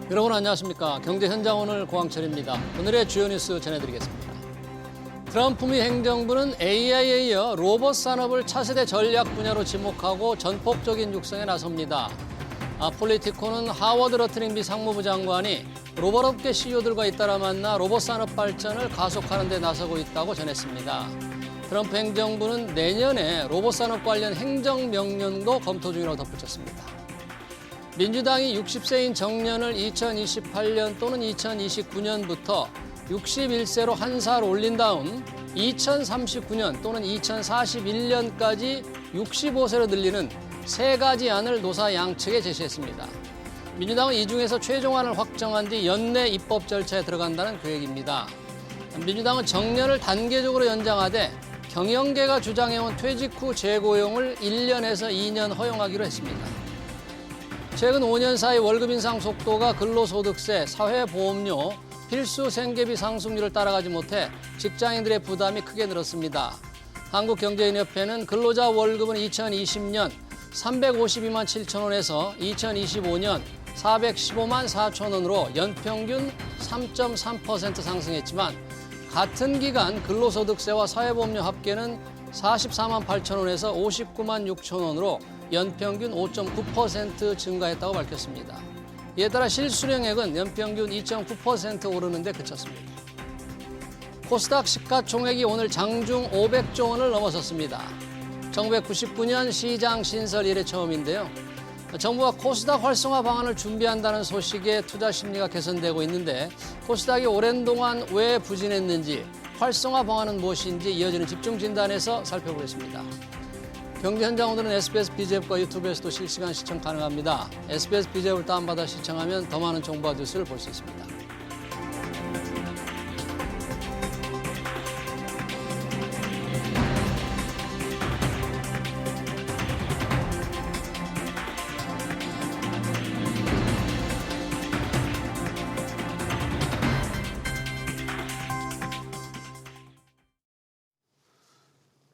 여러분 안녕하십니까. 경제현장 오늘 고항철입니다. 오늘의 주요 뉴스 전해드리겠습니다. 트럼프 미 행정부는 AI에 이어 로봇 산업을 차세대 전략 분야로 지목하고 전폭적인 육성에 나섭니다. 폴리티코는 하워드 러트닝 미 상무부 장관이 로봇업계 CEO들과 잇따라 만나 로봇 산업 발전을 가속하는 데 나서고 있다고 전했습니다. 트럼프 행정부는 내년에 로봇 산업 관련 행정명령도 검토 중이라고 덧붙였습니다. 민주당이 60세인 정년을 2028년 또는 2029년부터 61세로 한 살 올린 다음 2039년 또는 2041년까지 65세로 늘리는 세 가지 안을 노사 양측에 제시했습니다. 민주당은 이 중에서 최종안을 확정한 뒤 연내 입법 절차에 들어간다는 계획입니다. 민주당은 정년을 단계적으로 연장하되 경영계가 주장해온 퇴직 후 재고용을 1년에서 2년 허용하기로 했습니다. 최근 5년 사이 월급 인상 속도가 근로소득세, 사회보험료, 필수 생계비 상승률을 따라가지 못해 직장인들의 부담이 크게 늘었습니다. 한국경제인협회는 근로자 월급은 2020년 352만 7천 원에서 2025년 415만 4천 원으로 연평균 3.3% 상승했지만 같은 기간 근로소득세와 사회보험료 합계는 44만 8천 원에서 59만 6천 원으로 연평균 5.9% 증가했다고 밝혔습니다. 이에 따라 실수령액은 연평균 2.9% 오르는 데 그쳤습니다. 코스닥 시가총액이 오늘 장중 500조 원을 넘어섰습니다. 1999년 시장 신설 이래 처음인데요. 정부가 코스닥 활성화 방안을 준비한다는 소식에 투자 심리가 개선되고 있는데 코스닥이 오랜 동안 왜 부진했는지, 활성화 방안은 무엇인지 이어지는 집중 진단에서 살펴보겠습니다. 경제현장 오늘은 SBS BG앱과 유튜브에서도 실시간 시청 가능합니다. SBS BG앱을 다운받아 시청하면 더 많은 정보와 뉴스를 볼 수 있습니다.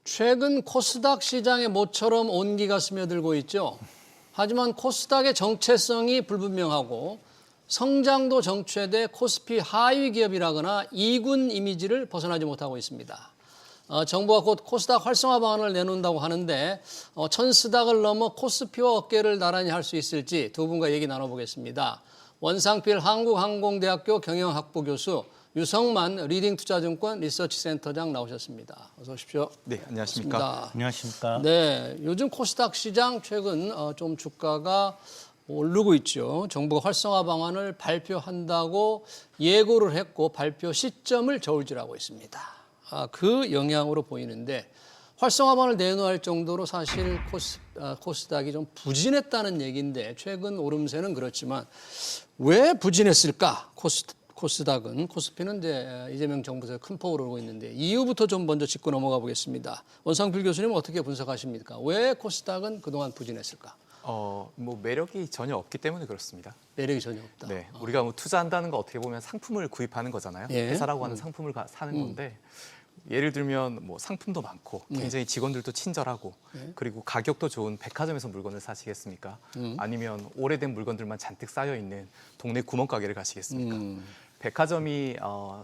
최근 코스닥 시장에 모처럼 온기가 스며들고 있죠. 하지만 코스닥의 정체성이 불분명하고 성장도 정체돼 코스피 하위 기업이라거나 2군 이미지를 벗어나지 못하고 있습니다. 정부가 곧 코스닥 활성화 방안을 내놓는다고 하는데 천스닥을 넘어 코스피와 어깨를 나란히 할 수 있을지 두 분과 얘기 나눠보겠습니다. 원상필 한국항공대학교 경영학부 교수, 유성만 리딩투자증권 리서치센터장 나오셨습니다. 어서 오십시오. 네, 안녕하십니까. 반갑습니다. 안녕하십니까. 네, 요즘 코스닥 시장 최근 좀 주가가 오르고 있죠. 정부가 활성화 방안을 발표한다고 예고를 했고 발표 시점을 저울질하고 있습니다. 그 영향으로 보이는데 활성화 방안을 내놓을 정도로 사실 코스닥이 좀 부진했다는 얘기인데 최근 오름세는 그렇지만 왜 부진했을까? 코스닥은, 코스피는 이제 이재명 정부에서 큰 폭으로 오르고 있는데 이유부터 좀 먼저 짚고 넘어가 보겠습니다. 원상필 교수님 어떻게 분석하십니까? 왜 코스닥은 그동안 부진했을까? 뭐 매력이 전혀 없기 때문에 그렇습니다. 매력이 전혀 없다. 네, 우리가 뭐 투자한다는 거 어떻게 보면 상품을 구입하는 거잖아요. 예. 회사라고 하는 상품을 사는 건데 예를 들면 뭐 상품도 많고 굉장히 직원들도 친절하고 그리고 가격도 좋은 백화점에서 물건을 사시겠습니까? 아니면 오래된 물건들만 잔뜩 쌓여 있는 동네 구멍가게를 가시겠습니까? 백화점이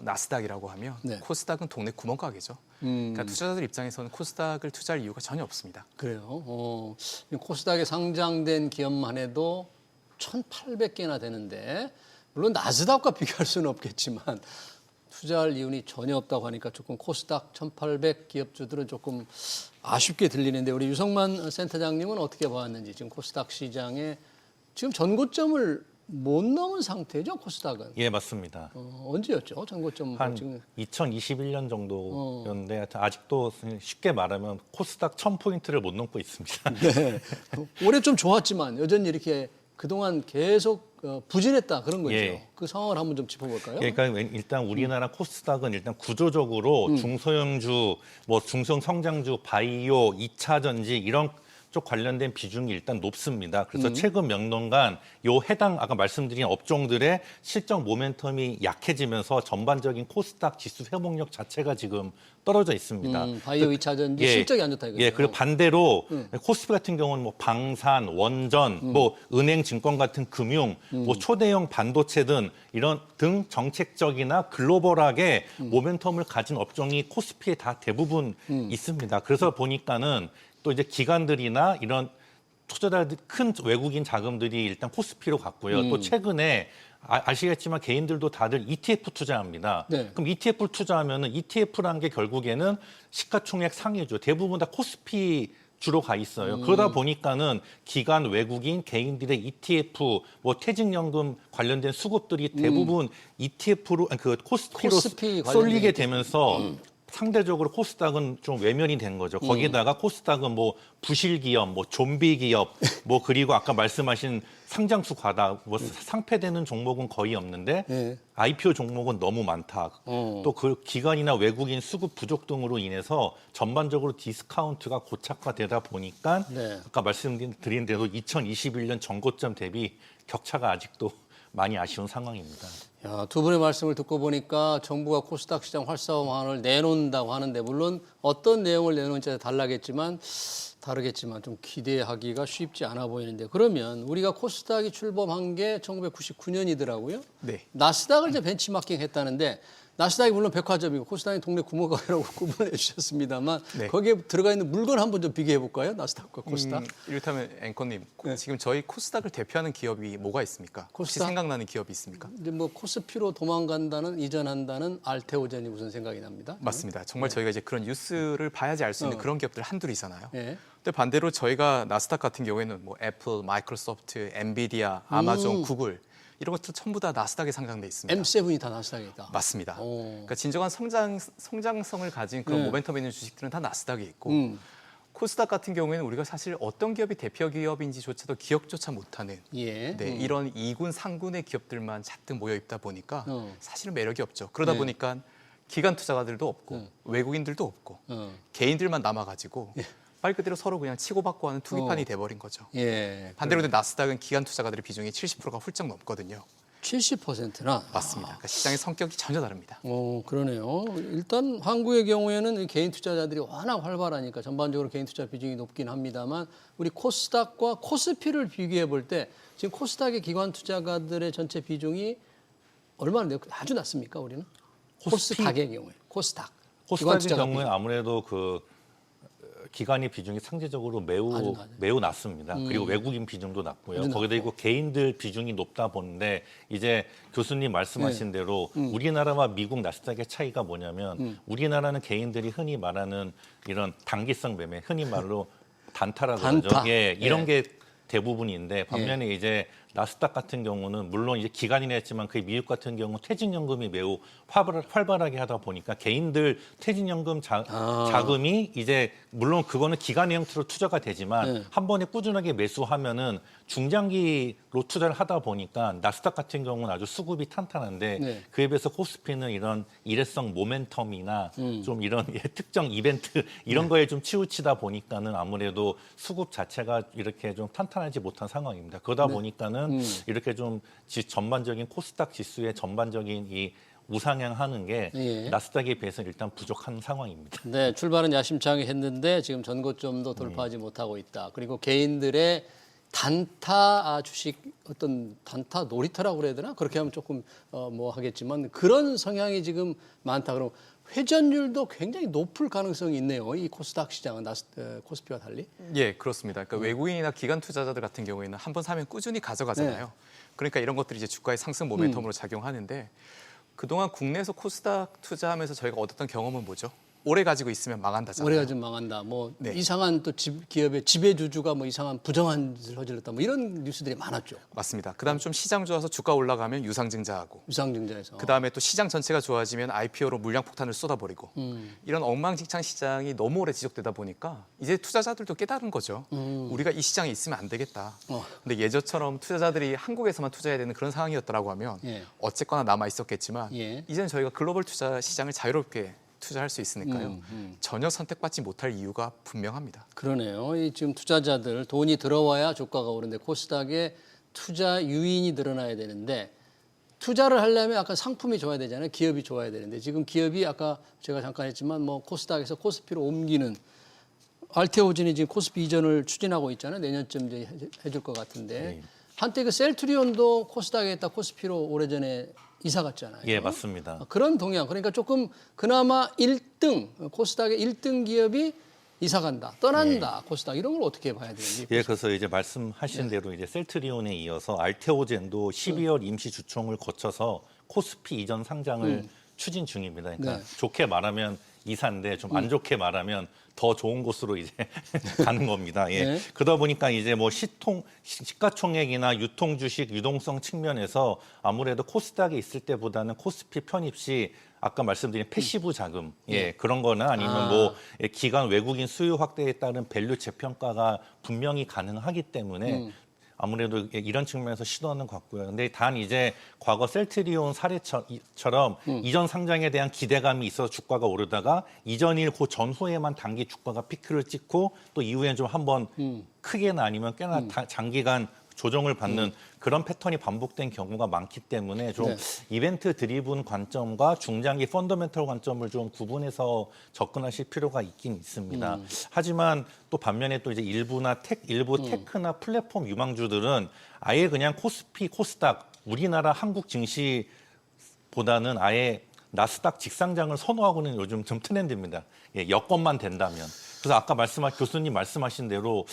나스닥이라고 하면 네. 코스닥은 동네 구멍가게죠. 그러니까 투자자들 입장에서는 코스닥을 투자할 이유가 전혀 없습니다. 그래요. 코스닥에 상장된 기업만 해도 1,800개나 되는데 물론 나스닥과 비교할 수는 없겠지만 투자할 이유는 전혀 없다고 하니까 조금 코스닥 1,800 기업주들은 조금 아쉽게 들리는데 우리 유성만 센터장님은 어떻게 봐왔는지 지금 코스닥 시장에 지금 전고점을 못 넘은 상태죠, 코스닥은? 예, 맞습니다. 언제였죠, 전고점? 한 지금 2021년 정도였는데 아직도 쉽게 말하면 코스닥 1000포인트를 못 넘고 있습니다. 네. 올해 좀 좋았지만 여전히 이렇게 그동안 계속 부진했다 그런 거죠. 예. 그 상황을 한번 좀 짚어볼까요? 그러니까 일단 우리나라 코스닥은 일단 구조적으로 중소형주, 뭐 중소형 성장주, 바이오, 2차 전지 이런 쪽 관련된 비중이 일단 높습니다. 그래서 최근 몇 년간 요 해당 아까 말씀드린 업종들의 실적 모멘텀이 약해지면서 전반적인 코스닥 지수 회복력 자체가 지금 떨어져 있습니다. 바이오 2차 전지 예, 실적이 안 좋다 이거죠. 예, 그리고 반대로 코스피 같은 경우는 뭐 방산, 원전, 뭐 은행, 증권 같은 금융, 뭐 초대형 반도체 등 이런 등 정책적이나 글로벌하게 모멘텀을 가진 업종이 코스피에 다 대부분 있습니다. 그래서 보니까는 또 이제 기관들이나 이런 투자자들 큰 외국인 자금들이 일단 코스피로 갔고요. 또 최근에 아시겠지만 개인들도 다들 ETF 투자합니다. 네. 그럼 ETF를 투자하면은 ETF라는 게 결국에는 시가총액 상위죠. 대부분 다 코스피 주로 가 있어요. 그러다 보니까는 기관, 외국인, 개인들의 ETF, 뭐退직연금 관련된 수급들이 대부분 ETF로 그 코스피로 코스피 관련된 쏠리게 되면서 상대적으로 코스닥은 좀 외면이 된 거죠. 거기다가 코스닥은 뭐 부실 기업, 뭐 좀비 기업, 뭐 그리고 아까 말씀하신 상장수 과다, 뭐 상폐되는 종목은 거의 없는데 네. IPO 종목은 너무 많다. 또 그 기관이나 외국인 수급 부족 등으로 인해서 전반적으로 디스카운트가 고착화되다 보니까 네. 아까 말씀드린 대로 2021년 전고점 대비 격차가 아직도 많이 아쉬운 상황입니다. 야, 두 분의 말씀을 듣고 보니까 정부가 코스닥 시장 활성화를 내놓는다고 하는데 물론 어떤 내용을 내놓을지에 다르겠지만 좀 기대하기가 쉽지 않아 보이는데 그러면 우리가 코스닥이 출범한 게 1999년이더라고요. 네. 나스닥을 이제 벤치마킹 했다는데 나스닥이 물론 백화점이고 코스닥이 동네 구멍가게라고 구분해 주셨습니다만 네. 거기에 들어가 있는 물건 한번 좀 비교해 볼까요? 나스닥과 코스닥. 이렇다면 앵커님, 네. 지금 저희 코스닥을 대표하는 기업이 뭐가 있습니까? 혹시 코스닥? 생각나는 기업이 있습니까? 이제 뭐 코스피로 도망간다는 이전한다는 알테오젠이 우선 생각이 납니다. 맞습니다. 정말 저희가 이제 그런 뉴스를 봐야지 알 수 있는 그런 기업들 한둘이잖아요. 예. 근데 반대로 저희가 나스닥 같은 경우에는 뭐 애플, 마이크로소프트, 엔비디아, 아마존, 구글 이런 것들 전부 다 나스닥에 상장돼 있습니다. M7이 다 나스닥에 있다. 맞습니다. 오. 그러니까 진정한 성장성을 가진 그런 네. 모멘텀 있는 주식들은 다 나스닥에 있고 음. 코스닥 같은 경우에는 우리가 사실 어떤 기업이 대표 기업인지조차도 기억조차 못하는 예. 네, 이런 2군, 3군의 기업들만 잔뜩 모여 있다 보니까 어. 사실은 매력이 없죠. 그러다 네. 보니까 기관 투자가들도 없고 외국인들도 없고 개인들만 남아가지고 말 그대로 서로 그냥 치고받고 하는 투기판이 돼버린 거죠. 예. 반대로 나스닥은 기관 투자가들의 비중이 70%가 훌쩍 넘거든요. 70%나. 맞습니다. 그러니까 시장의 성격이 전혀 다릅니다. 그러네요. 일단 한국의 경우에는 개인 투자자들이 워낙 활발하니까 전반적으로 개인 투자 비중이 높긴 합니다만 우리 코스닥과 코스피를 비교해 볼 때 지금 코스닥의 기관 투자가들의 전체 비중이 얼마나 아주 낮습니까, 우리는? 코스닥의 경우에. 코스닥. 기관 코스닥의 투자가 경우에 아무래도 그 기관의 비중이 상대적으로 아주 낮아요. 매우 낮습니다. 그리고 외국인 비중도 낮고요. 아주 거기다 이고 개인들 비중이 높다 보는데 이제 교수님 말씀하신 대로 우리나라와 미국 나스닥의 차이가 뭐냐면 우리나라는 개인들이 흔히 말하는 이런 단기성 매매, 흔히 말로 단타라고 단타. 하죠. 예, 이런 예. 게 대부분인데 반면에 이제 나스닥 같은 경우는 물론 이제 기관이나 했지만 그 미국 같은 경우 퇴직연금이 매우 활발하게 하다 보니까 개인들 퇴직연금 자금이 이제 물론 그거는 기관의 형태로 투자가 되지만 한 번에 꾸준하게 매수하면은 중장기로 투자를 하다 보니까 나스닥 같은 경우는 아주 수급이 탄탄한데 네. 그에 비해서 코스피는 이런 일회성 모멘텀이나 좀 이런 특정 이벤트 이런 거에 좀 치우치다 보니까는 아무래도 수급 자체가 이렇게 좀 탄탄하지 못한 상황입니다. 그러다 보니까는 이렇게 좀 전반적인 코스닥 지수의 전반적인 이 우상향하는 게 예. 나스닥에 비해서 일단 부족한 상황입니다. 네, 출발은 야심차게 했는데 지금 전고점도 돌파하지 못하고 있다. 그리고 개인들의 단타 주식 어떤 단타 놀이터라고 그래야 되나? 그렇게 하면 조금 뭐 하겠지만 그런 성향이 지금 많다. 그럼 회전율도 굉장히 높을 가능성이 있네요. 이 코스닥 시장은 코스피와 달리. 예, 그렇습니다. 그러니까 외국인이나 기관 투자자들 같은 경우에는 한 번 사면 꾸준히 가져가잖아요. 네. 그러니까 이런 것들이 이제 주가의 상승 모멘텀으로 작용하는데 그동안 국내에서 코스닥 투자하면서 저희가 얻었던 경험은 뭐죠? 오래 가지고 있으면 망한다잖아요. 올해가 좀 망한다. 뭐 네. 이상한 또 기업의 지배주주가 뭐 이상한 부정한 짓을 저질렀다. 뭐 이런 뉴스들이 많았죠. 맞습니다. 그다음에 좀 시장 좋아서 주가 올라가면 유상증자하고 유상증자에서. 그다음에 또 시장 전체가 좋아지면 IPO로 물량 폭탄을 쏟아버리고 이런 엉망진창 시장이 너무 오래 지속되다 보니까 이제 투자자들도 깨달은 거죠. 우리가 이 시장에 있으면 안 되겠다. 근데 예전처럼 투자자들이 한국에서만 투자해야 되는 그런 상황이었더라고 하면 예. 어쨌거나 남아 있었겠지만 예. 이제는 저희가 글로벌 투자 시장을 자유롭게 투자할 수 있으니까요. 전혀 선택받지 못할 이유가 분명합니다. 그러네요. 이 지금 투자자들 돈이 들어와야 주가가 오르는데 코스닥에 투자 유인이 늘어나야 되는데 투자를 하려면 아까 상품이 좋아야 되잖아요. 기업이 좋아야 되는데 지금 기업이 아까 제가 잠깐 했지만 뭐 코스닥에서 코스피로 옮기는 알테오진이 지금 코스피 이전을 추진하고 있잖아요. 내년쯤 이제 해줄 것 같은데 네. 한때 그 셀트리온도 코스닥에 있다 코스피로 오래전에 이사 갔잖아요. 예, 맞습니다. 그런 동향. 그러니까 조금 그나마 1등 코스닥의 1등 기업이 이사 간다, 떠난다, 코스닥 이런 걸 어떻게 봐야 되는지. 예, 그래서 이제 말씀하신 대로 이제 셀트리온에 이어서 알테오젠도 12월 임시 주총을 거쳐서 코스피 이전 상장을 추진 중입니다. 그러니까 네. 좋게 말하면 이사인데 좀 안 좋게 말하면 더 좋은 곳으로 이제 가는 겁니다. 예. 네. 그러다 보니까 이제 뭐 시가총액이나 유통 주식 유동성 측면에서 아무래도 코스닥에 있을 때보다는 코스피 편입 시 아까 말씀드린 패시브 자금, 예, 그런 거나 아니면 뭐 기관 외국인 수요 확대에 따른 밸류 재평가가 분명히 가능하기 때문에 아무래도 이런 측면에서 시도하는 것 같고요. 근데 단 이제 과거 셀트리온 사례처럼 이전 상장에 대한 기대감이 있어서 주가가 오르다가 이전일 그 전후에만 단기 주가가 피크를 찍고 또 이후에 좀 한번 크게나 아니면 꽤나 장기간 조정을 받는 그런 패턴이 반복된 경우가 많기 때문에 좀 네. 이벤트 드리븐 관점과 중장기 펀더멘털 관점을 좀 구분해서 접근하실 필요가 있긴 있습니다. 하지만 또 반면에 또 이제 일부 테크나 플랫폼 유망주들은 아예 그냥 코스피, 코스닥, 우리나라 한국 증시보다는 아예 나스닥 직상장을 선호하고는 요즘 좀 트렌드입니다. 예, 여건만 된다면. 그래서 아까 교수님 말씀하신 대로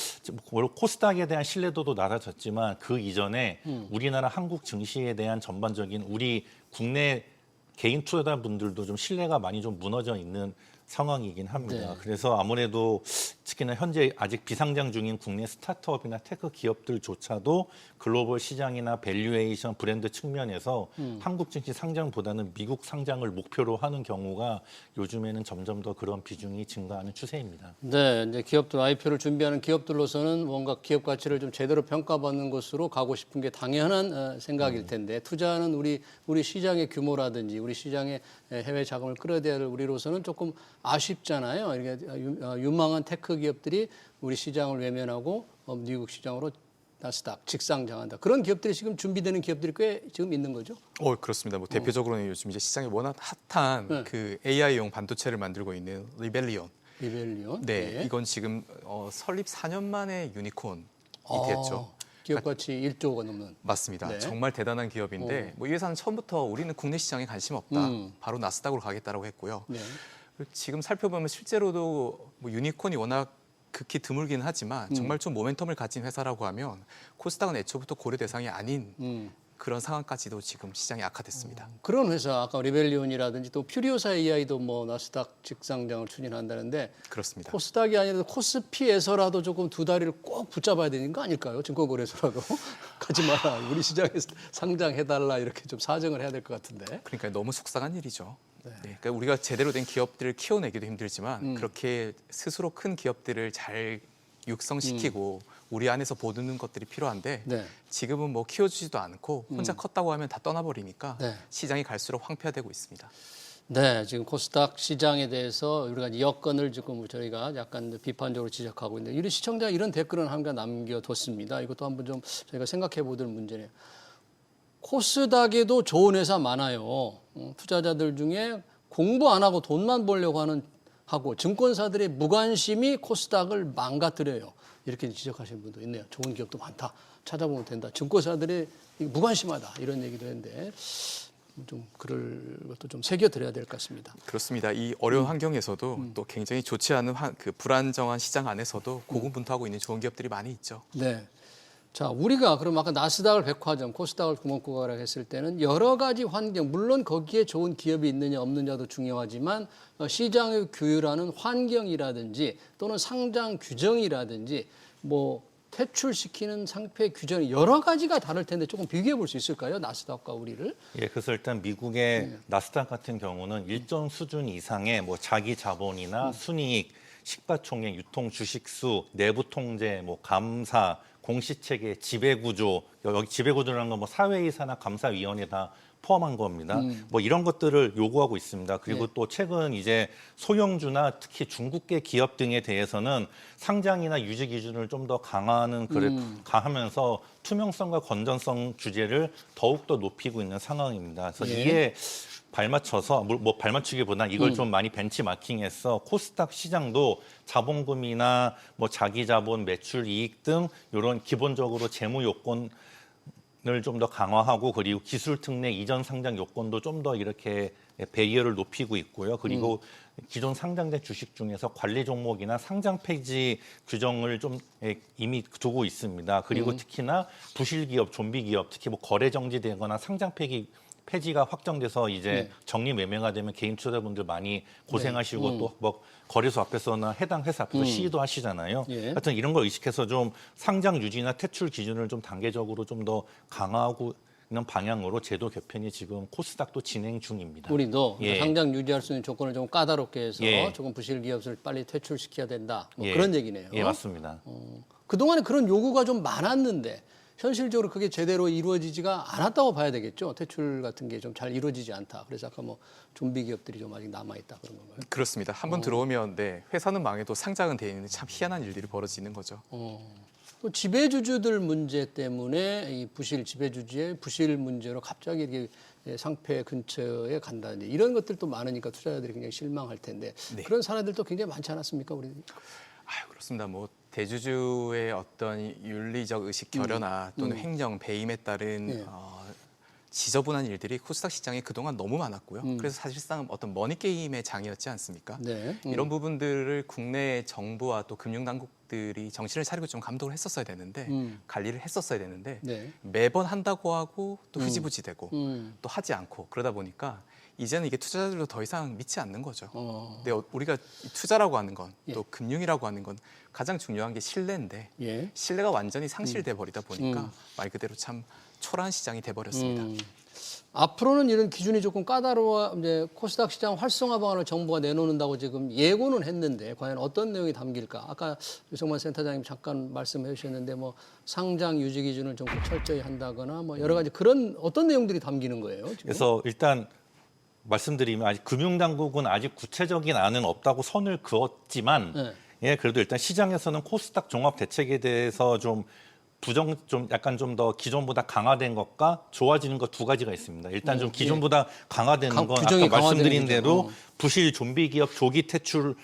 코스닥에 대한 신뢰도도 낮아졌지만 그 이전에 우리나라 한국 증시에 대한 전반적인 우리 국내 개인 투자자분들도 좀 신뢰가 많이 좀 무너져 있는 상황이긴 합니다. 네. 그래서 아무래도 특히나 현재 아직 비상장 중인 국내 스타트업이나 테크 기업들조차도 글로벌 시장이나 밸류에이션 브랜드 측면에서 한국 증시 상장보다는 미국 상장을 목표로 하는 경우가 요즘에는 점점 더 그런 비중이 증가하는 추세입니다. 네, 이제 기업들 IPO를 준비하는 기업들로서는 뭔가 기업 가치를 좀 제대로 평가받는 곳으로 가고 싶은 게 당연한 생각일 텐데 투자는 우리 시장의 규모라든지 우리 시장의 해외 자금을 끌어들여야 할 우리로서는 조금 아쉽잖아요. 이렇게 유망한 테크 기업들이 우리 시장을 외면하고 미국 시장으로 나스닥 직상장한다. 그런 기업들이 지금 준비되는 기업들이 꽤 지금 있는 거죠. 그렇습니다. 뭐 대표적으로는 요즘 이제 시장에 워낙 핫한 그 AI용 반도체를 만들고 있는 리벨리온. 리벨리온. 네, 이건 지금 설립 4년 만에 유니콘이 됐죠. 기업 가치 1조가 넘는. 맞습니다. 네. 정말 대단한 기업인데 뭐 이 회사는 처음부터 우리는 국내 시장에 관심 없다. 바로 나스닥으로 가겠다라고 했고요. 네. 지금 살펴보면 실제로도 뭐 유니콘이 워낙 극히 드물긴 하지만 정말 좀 모멘텀을 가진 회사라고 하면 코스닥은 애초부터 고려 대상이 아닌 그런 상황까지도 지금 시장이 악화됐습니다. 그런 회사 아까 리벨리온이라든지 또 퓨리오사 AI도 뭐 나스닥 직상장을 추진한다는데 그렇습니다. 코스닥이 아니라 코스피에서라도 조금 두 다리를 꼭 붙잡아야 되는 거 아닐까요? 증권거래소라도 가지 마라. 우리 시장에 상장해달라 이렇게 좀 사정을 해야 될 것 같은데. 그러니까 너무 속상한 일이죠. 네, 그러니까 우리가 제대로 된 기업들을 키워내기도 힘들지만 그렇게 스스로 큰 기업들을 잘 육성시키고 우리 안에서 보는 것들이 필요한데 네. 지금은 뭐 키워주지도 않고 혼자 컸다고 하면 다 떠나버리니까 네. 시장이 갈수록 황폐화되고 있습니다. 네, 지금 코스닥 시장에 대해서 우리가 여건을 지금 저희가 약간 비판적으로 지적하고 있는데 이런 시청자 이런 댓글은 한 개 남겨뒀습니다. 이것도 한번 좀 저희가 생각해 보도록 문제네요. 코스닥에도 좋은 회사 많아요. 투자자들 중에 공부 안 하고 돈만 벌려고 하고 증권사들의 무관심이 코스닥을 망가뜨려요. 이렇게 지적하시는 분도 있네요. 좋은 기업도 많다. 찾아보면 된다. 증권사들의 무관심하다. 이런 얘기도 했는데 좀 그럴 것도 좀 새겨드려야 될 것 같습니다. 그렇습니다. 이 어려운 환경에서도 또 굉장히 좋지 않은 그 불안정한 시장 안에서도 고군분투하고 있는 좋은 기업들이 많이 있죠. 네. 자, 우리가 그럼 아까 나스닥을 백화점, 코스닥을 구멍가락 했을 때는 여러 가지 환경, 물론 거기에 좋은 기업이 있느냐 없느냐도 중요하지만 시장의 규율하는 환경이라든지 또는 상장 규정이라든지 뭐 퇴출시키는 상표 규정이 여러 가지가 다를 텐데 조금 비교해 볼 수 있을까요? 나스닥과 우리를? 예, 그래서 일단 미국의 나스닥 같은 경우는 일정 수준 이상의 뭐 자기 자본이나 순이익, 시가총액, 유통 주식수, 내부 통제, 뭐 감사, 공시체계, 지배구조, 여기 지배구조라는 건 뭐 사회이사나 감사위원회 다 포함한 겁니다. 뭐 이런 것들을 요구하고 있습니다. 그리고 예. 또 최근 이제 소형주나 특히 중국계 기업 등에 대해서는 상장이나 유지 기준을 좀 더 강화하는 강하면서 투명성과 건전성 주제를 더욱 더 높이고 있는 상황입니다. 그래서 예. 이게 발맞춰서 뭐 발맞추기보다 이걸 좀 많이 벤치마킹해서 코스닥 시장도 자본금이나 뭐 자기 자본, 매출 이익 등 이런 기본적으로 재무 요건 을 좀 더 강화하고 그리고 기술 특례 이전 상장 요건도 좀 더 이렇게 베리어를 높이고 있고요. 그리고 기존 상장된 주식 중에서 관리 종목이나 상장 폐지 규정을 좀 이미 두고 있습니다. 그리고 특히나 부실 기업, 좀비 기업, 특히 뭐 거래 정지되거나 상장 폐지가 확정돼서 이제 정리 매매가 되면 개인 투자자분들 많이 고생하시고 또 뭐 거래소 앞에서나 해당 회사 앞에서 시위도 하시잖아요. 예. 하여튼 이런 걸 의식해서 좀 상장 유지나 퇴출 기준을 좀 단계적으로 좀 더 강화하고 있는 방향으로 제도 개편이 지금 코스닥도 진행 중입니다. 우리도 예. 상장 유지할 수 있는 조건을 좀 까다롭게 해서 예. 조금 부실 기업을 빨리 퇴출시켜야 된다. 뭐 예. 그런 얘기네요. 예, 맞습니다. 그동안에 그런 요구가 좀 많았는데 현실적으로 그게 제대로 이루어지지가 않았다고 봐야 되겠죠. 퇴출 같은 게 좀 잘 이루어지지 않다. 그래서 아까 뭐 좀비 기업들이 좀 아직 남아있다 그런 건가요? 그렇습니다. 한번 들어오면 네, 회사는 망해도 상장은 돼 있는데 참 희한한 일들이 벌어지는 거죠. 또 지배주주들 문제 때문에 이 부실 지배주주의 부실 문제로 갑자기 이렇게 상패 근처에 간다든지 이런 것들도 많으니까 투자자들이 굉장히 실망할 텐데 네. 그런 사례들도 굉장히 많지 않았습니까, 우리? 그렇습니다. 뭐 대주주의 어떤 윤리적 의식 결여나 또는 횡령, 배임에 따른 예. 지저분한 일들이 코스닥 시장에 그동안 너무 많았고요. 그래서 사실상 어떤 머니게임의 장이었지 않습니까? 네. 이런 부분들을 국내 정부와 또 금융당국들이 정신을 차리고 좀 감독을 했었어야 되는데 관리를 했었어야 되는데 네. 매번 한다고 하고 또 흐지부지되고 음. 또 하지 않고 그러다 보니까 이제는 이게 투자자들도 더 이상 믿지 않는 거죠. 근데 우리가 투자라고 하는 건 또 금융이라고 하는 건 가장 중요한 게 신뢰인데 예. 신뢰가 완전히 상실돼 버리다 보니까 말 그대로 참 초라한 시장이 돼 버렸습니다. 앞으로는 이런 기준이 조금 까다로워 이제 코스닥 시장 활성화 방안을 정부가 내놓는다고 지금 예고는 했는데 과연 어떤 내용이 담길까? 아까 유성만 센터장님 잠깐 말씀해 주셨는데 뭐 상장 유지 기준을 좀 철저히 한다거나 뭐 여러 가지 그런 어떤 내용들이 담기는 거예요? 지금? 그래서 일단 말씀드리면 아직 금융당국은 아직 구체적인 안은 없다고 선을 그었지만 네. 예, 그래도 일단 시장에서는 코스닥 종합 대책에 대해서 좀 약간 좀 더 기존보다 강화된 것과 좋아지는 것 두 가지가 있습니다. 일단 좀 기존보다 강화되는 건 규정이 아까 말씀드린 강화되는 대로 거죠. 부실 좀비 기업 조기 퇴출을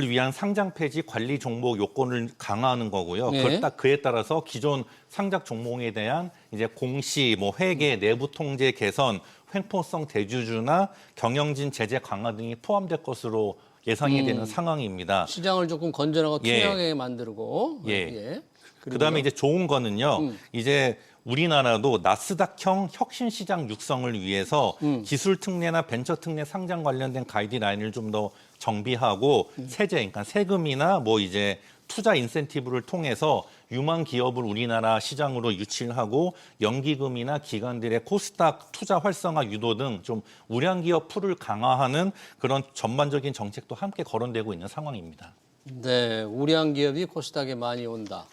위한 상장 폐지 관리 종목 요건을 강화하는 거고요. 네. 그에 따라서 기존 상장 종목에 대한 이제 공시, 뭐 회계, 내부 통제 개선, 횡포성 대주주나 경영진 제재 강화 등이 포함될 것으로 예상이 되는 상황입니다. 시장을 조금 건전하고 예. 투명하게 만들고 예. 그다음에 이제 좋은 거는요. 이제 우리나라도 나스닥형 혁신 시장 육성을 위해서 기술 특례나 벤처 특례 상장 관련된 가이드라인을 좀 더 정비하고 세제, 그러니까 세금이나 뭐 이제 투자 인센티브를 통해서 유망 기업을 우리나라 시장으로 유치를 하고 연기금이나 기관들의 코스닥 투자 활성화 유도 등 좀 우량 기업 풀을 강화하는 그런 전반적인 정책도 함께 거론되고 있는 상황입니다. 네, 우량 기업이 코스닥에 많이 온다.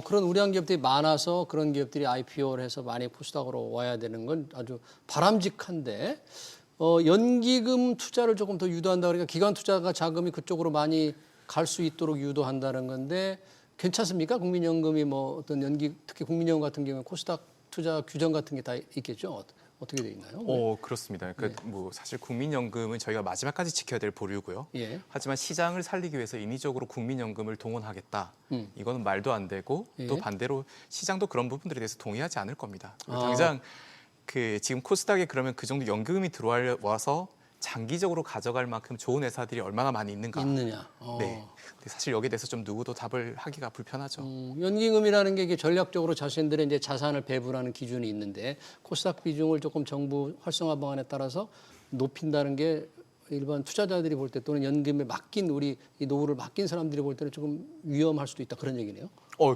그런 우량 기업들이 많아서 그런 기업들이 IPO를 해서 많이 코스닥으로 와야 되는 건 아주 바람직한데 연기금 투자를 조금 더 유도한다 그러니까 기관 투자가 자금이 그쪽으로 많이 갈 수 있도록 유도한다는 건데 괜찮습니까? 국민연금이 뭐 어떤 특히 국민연금 같은 경우는 코스닥 투자 규정 같은 게 다 있겠죠? 어떻게 돼 있나요? 그렇습니다. 그러니까 뭐 사실 국민연금은 저희가 마지막까지 지켜야 될 보류고요. 예. 하지만 시장을 살리기 위해서 인위적으로 국민연금을 동원하겠다. 이거는 말도 안 되고 예. 또 반대로 시장도 그런 부분들에 대해서 동의하지 않을 겁니다. 아. 당장 지금 코스닥에 그러면 그 정도 연금이 들어와서 장기적으로 가져갈 만큼 좋은 회사들이 얼마나 많이 있는가. 있느냐? 네. 근데 사실 여기에 대해서 좀 누구도 답을 하기가 불편하죠. 연기금이라는 게 이게 전략적으로 자신들의 이제 자산을 배분하는 기준이 있는데 코스닥 비중을 조금 정부 활성화 방안에 따라서 높인다는 게 일반 투자자들이 볼 때 또는 연금에 맡긴 우리 이 노후를 맡긴 사람들이 볼 때는 조금 위험할 수도 있다 그런 얘기네요.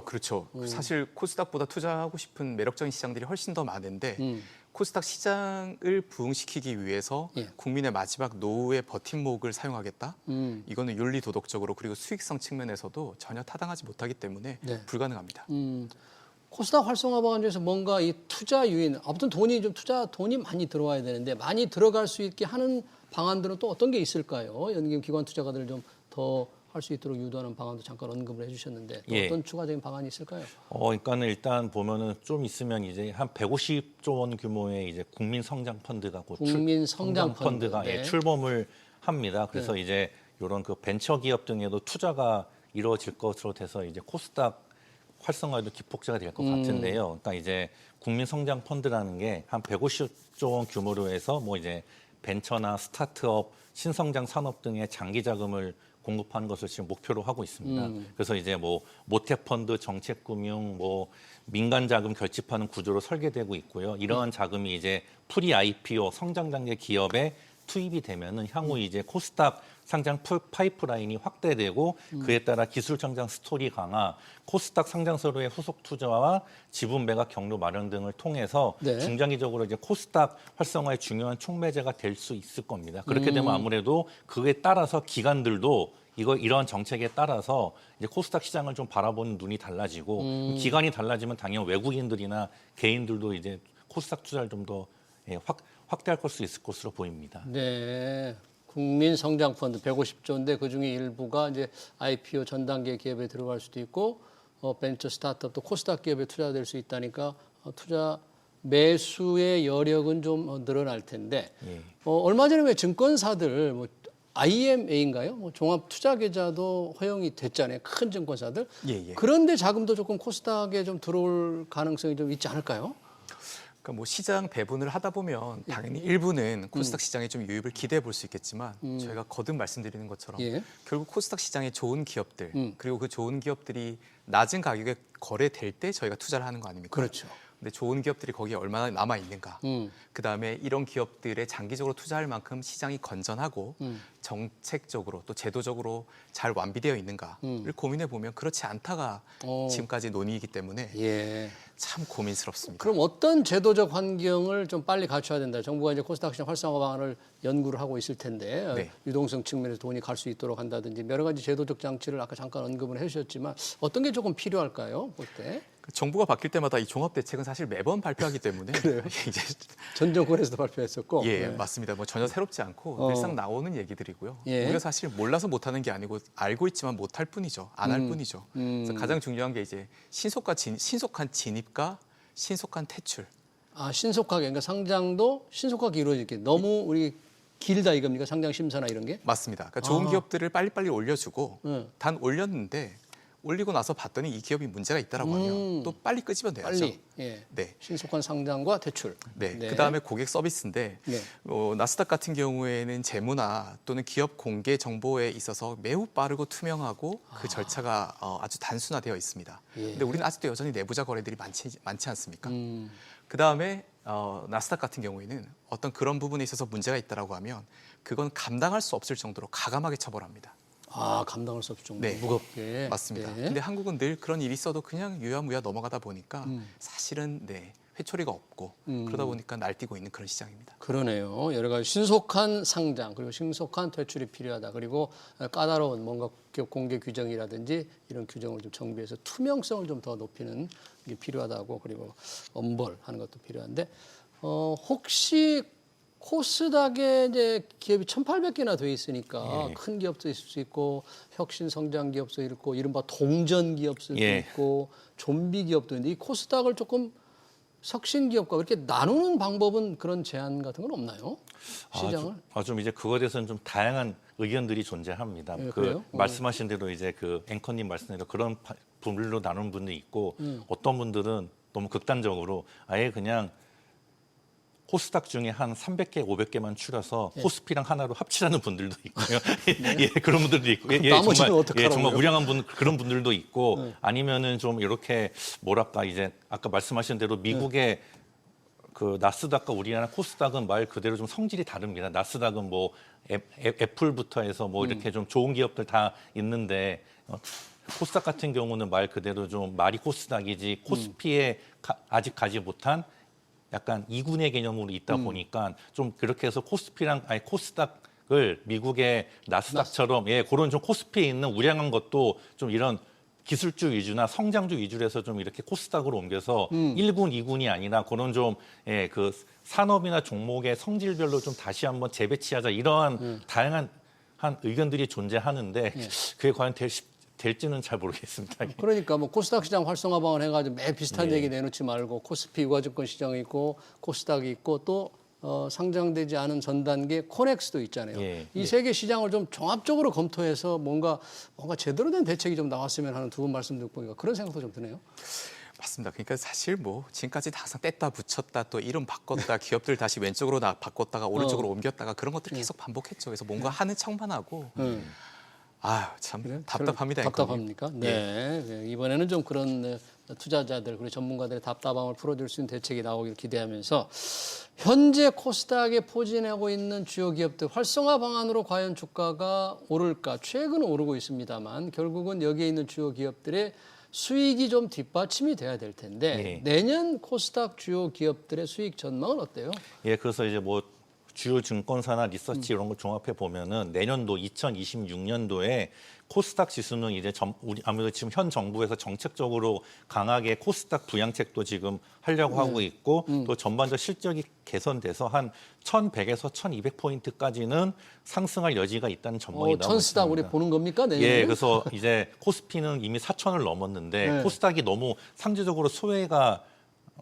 그렇죠. 사실 코스닥보다 투자하고 싶은 매력적인 시장들이 훨씬 더 많은데 코스닥 시장을 부흥시키기 위해서 예. 국민의 마지막 노후의 버팀목을 사용하겠다. 이거는 윤리 도덕적으로 그리고 수익성 측면에서도 전혀 타당하지 못하기 때문에 네. 불가능합니다. 코스닥 활성화 방안 중에서 뭔가 이 투자 유인, 아무튼 돈이 많이 들어와야 되는데 많이 들어갈 수 있게 하는 방안들은 또 어떤 게 있을까요? 연금 기관 투자가들 좀 더 할 수 있도록 유도하는 방안도 잠깐 언급을 해주셨는데 또 예. 어떤 추가적인 방안이 있을까요? 그러니까는 일단 보면은 좀 있으면 이제 한 150조 원 규모의 이제 국민 성장 펀드가 곧 국민 성장 펀드가 펀드. 네. 출범을 합니다. 그래서 이제 이런 그 벤처 기업 등에도 투자가 이루어질 것으로 돼서 이제 코스닥 활성화에도 기폭제가 될 것 같은데요. 그러니까 이제 국민 성장 펀드라는 게 한 150조 원 규모로 해서 뭐 이제 벤처나 스타트업, 신성장 산업 등의 장기 자금을 공급하는 것을 지금 목표로 하고 있습니다. 그래서 이제 뭐 모태펀드, 정책금융, 뭐 민간 자금 결집하는 구조로 설계되고 있고요. 이러한 자금이 이제 프리 IPO 성장 단계 기업에 투입이 되면은 향후 이제 코스닥 상장 파이프라인이 확대되고 그에 따라 기술 성장 스토리 강화, 코스닥 상장서로의 후속 투자와 지분 매각 경로 마련 등을 통해서 네. 중장기적으로 이제 코스닥 활성화의 중요한 촉매제가 될 수 있을 겁니다. 그렇게 되면 아무래도 그에 따라서 기관들도 이러한 정책에 따라서 이제 코스닥 시장을 좀 바라보는 눈이 달라지고 기관이 달라지면 당연 외국인들이나 개인들도 이제 코스닥 투자를 좀 더 확대할 수 있을 것으로 보입니다. 네. 국민 성장 펀드 150조인데 그 중에 일부가 이제 IPO 전 단계 기업에 들어갈 수도 있고 벤처 스타트업도 코스닥 기업에 투자될 수 있다니까 투자 매수의 여력은 좀 늘어날 텐데 예. 얼마 전에 왜 증권사들 뭐 IMA인가요? 뭐 종합 투자 계좌도 허용이 됐잖아요. 큰 증권사들. 예. 그런데 자금도 조금 코스닥에 좀 들어올 가능성이 좀 있지 않을까요? 그러니까 뭐 시장 배분을 하다 보면 당연히 일부는 코스닥 시장에 좀 유입을 기대해 볼 수 있겠지만 저희가 거듭 말씀드리는 것처럼 예. 결국 코스닥 시장의 좋은 기업들 그리고 그 좋은 기업들이 낮은 가격에 거래될 때 저희가 투자를 하는 거 아닙니까? 그렇죠. 근데 좋은 기업들이 거기에 얼마나 남아 있는가? 그다음에 이런 기업들에 장기적으로 투자할 만큼 시장이 건전하고 정책적으로 또 제도적으로 잘 완비되어 있는가를 고민해 보면 그렇지 않다가 지금까지 논의이기 때문에 예. 참 고민스럽습니다. 그럼 어떤 제도적 환경을 좀 빨리 갖춰야 된다. 정부가 이제 코스닥 시장 활성화 방안을 연구를 하고 있을 텐데 네. 유동성 측면에서 돈이 갈 수 있도록 한다든지 여러 가지 제도적 장치를 아까 잠깐 언급을 해주셨지만 어떤 게 조금 필요할까요? 볼 때. 정부가 바뀔 때마다 이 종합 대책은 사실 매번 발표하기 때문에 그래요? 이제 전 정권에서도 발표했었고. 예, 네. 맞습니다. 뭐 전혀 새롭지 않고 늘상 나오는 얘기들이고요. 예. 우리가 사실 몰라서 못하는 게 아니고 알고 있지만 못할 뿐이죠. 안 할 뿐이죠. 그래서 가장 중요한 게 이제 신속한 진입과 신속한 퇴출. 아, 신속하게 그러니까 상장도 신속하게 이루어질게 너무 우리 길다 이겁니까? 상장 심사나 이런 게? 맞습니다. 그러니까 좋은 기업들을 빨리빨리 올려주고 네. 단 올렸는데 올리고 나서 봤더니 이 기업이 문제가 있다라고 하면 또 빨리 끄집어내야죠. 빨리. 예. 네. 신속한 상장과 퇴출. 네. 그다음에 고객 서비스인데 네. 나스닥 같은 경우에는 재무나 또는 기업 공개 정보에 있어서 매우 빠르고 투명하고 그 절차가 아주 단순화되어 있습니다. 예. 근데 우리는 아직도 여전히 내부자 거래들이 많지 않습니까? 그다음에 나스닥 같은 경우에는 어떤 그런 부분에 있어서 문제가 있다라고 하면 그건 감당할 수 없을 정도로 가감하게 처벌합니다. 아, 감당할 수 없을 정도로 네. 무겁게. 맞습니다. 네. 근데 한국은 늘 그런 일이 있어도 그냥 유야무야 넘어가다 보니까 사실은 회초리가 없고 그러다 보니까 날뛰고 있는 그런 시장입니다. 그러네요. 여러 가지 신속한 상장 그리고 신속한 퇴출이 필요하다. 그리고 까다로운 뭔가 기업 공개 규정이라든지 이런 규정을 좀 정비해서 투명성을 좀 더 높이는 게 필요하다고 그리고 엄벌하는 것도 필요한데 혹시 코스닥에 이제 기업이 1,800개나 돼 있으니까 예. 큰 기업도 있을 수 있고 혁신 성장 기업도 있고 이른바 동전 기업도 예. 있고 좀비 기업도 있는데 이 코스닥을 조금 혁신 기업과 그렇게 나누는 방법은 그런 제한 같은 건 없나요? 시장을? 좀 이제 그거에 대해서는 좀 다양한 의견들이 존재합니다. 예, 그 그래요? 말씀하신 대로 이제 그 앵커님 말씀대로 그런 분들로 나누는 분도 있고 어떤 분들은 너무 극단적으로 아예 그냥 코스닥 중에 한 300개, 500개만 추려서 코스피랑 하나로 합치라는 분들도 있고요. 예, 그런 분들도 있고. 나머지는 어떡하라고요? 정말 우량한 그런 분들도 있고 아니면은 좀 이렇게 뭐랄까 이제 아까 말씀하신 대로 미국의 그 나스닥과 우리나라 코스닥은 말 그대로 좀 성질이 다릅니다. 나스닥은 뭐 애플부터 해서 뭐 이렇게 좀 좋은 기업들 다 있는데 코스닥 같은 경우는 말 그대로 좀 말이 코스닥이지 코스피에 아직 가지 못한 약간 이군의 개념으로 있다 보니까 좀 그렇게 해서 코스닥을 미국의 나스닥처럼 그런 좀 코스피에 있는 우량한 것도 좀 이런 기술주 위주나 성장주 위주로 해서 좀 이렇게 코스닥으로 옮겨서 1군, 2군이 아니라 그런 좀 그 산업이나 종목의 성질별로 좀 다시 한번 재배치하자 이러한 다양한 의견들이 존재하는데 그게 과연 될지는 잘 모르겠습니다. 그러니까 뭐 코스닥 시장 활성화 방안 해가지고 매 비슷한 얘기 내놓지 말고 코스피 유가증권 시장이 있고 코스닥이 있고 또 상장되지 않은 전 단계 코넥스도 있잖아요. 이 세 개 시장을 좀 종합적으로 검토해서 뭔가 제대로 된 대책이 좀 나왔으면 하는 두 분 말씀 듣고 보니까 그런 생각도 좀 드네요. 맞습니다. 그러니까 사실 뭐 지금까지 항상 뗐다 붙였다 또 이름 바꿨다 기업들 다시 왼쪽으로 바꿨다가 오른쪽으로 옮겼다가 그런 것들 계속 반복했죠. 그래서 뭔가 하는 척만 하고 참 그래요? 답답합니다. 답답합니까? 네. 이번에는 좀 그런 투자자들 그리고 전문가들의 답답함을 풀어줄 수 있는 대책이 나오길 기대하면서 현재 코스닥에 포진하고 있는 주요 기업들 활성화 방안으로 과연 주가가 오를까? 최근 오르고 있습니다만 결국은 여기에 있는 주요 기업들의 수익이 좀 뒷받침이 돼야 될 텐데 내년 코스닥 주요 기업들의 수익 전망은 어때요? 그래서 이제 뭐 주요 증권사나 리서치 이런 걸 종합해 보면은 내년도 2026년도에 코스닥 지수는 이제 아무래도 지금 현 정부에서 정책적으로 강하게 코스닥 부양책도 지금 하려고 하고 있고 또 전반적 실적이 개선돼서 한 1,100에서 1,200포인트까지는 상승할 여지가 있다는 전망이 나오고 있습니다. 천스닥 우리 보는 겁니까? 내년에? 그래서 이제 코스피는 이미 4,000을 넘었는데 코스닥이 너무 상대적으로 소외가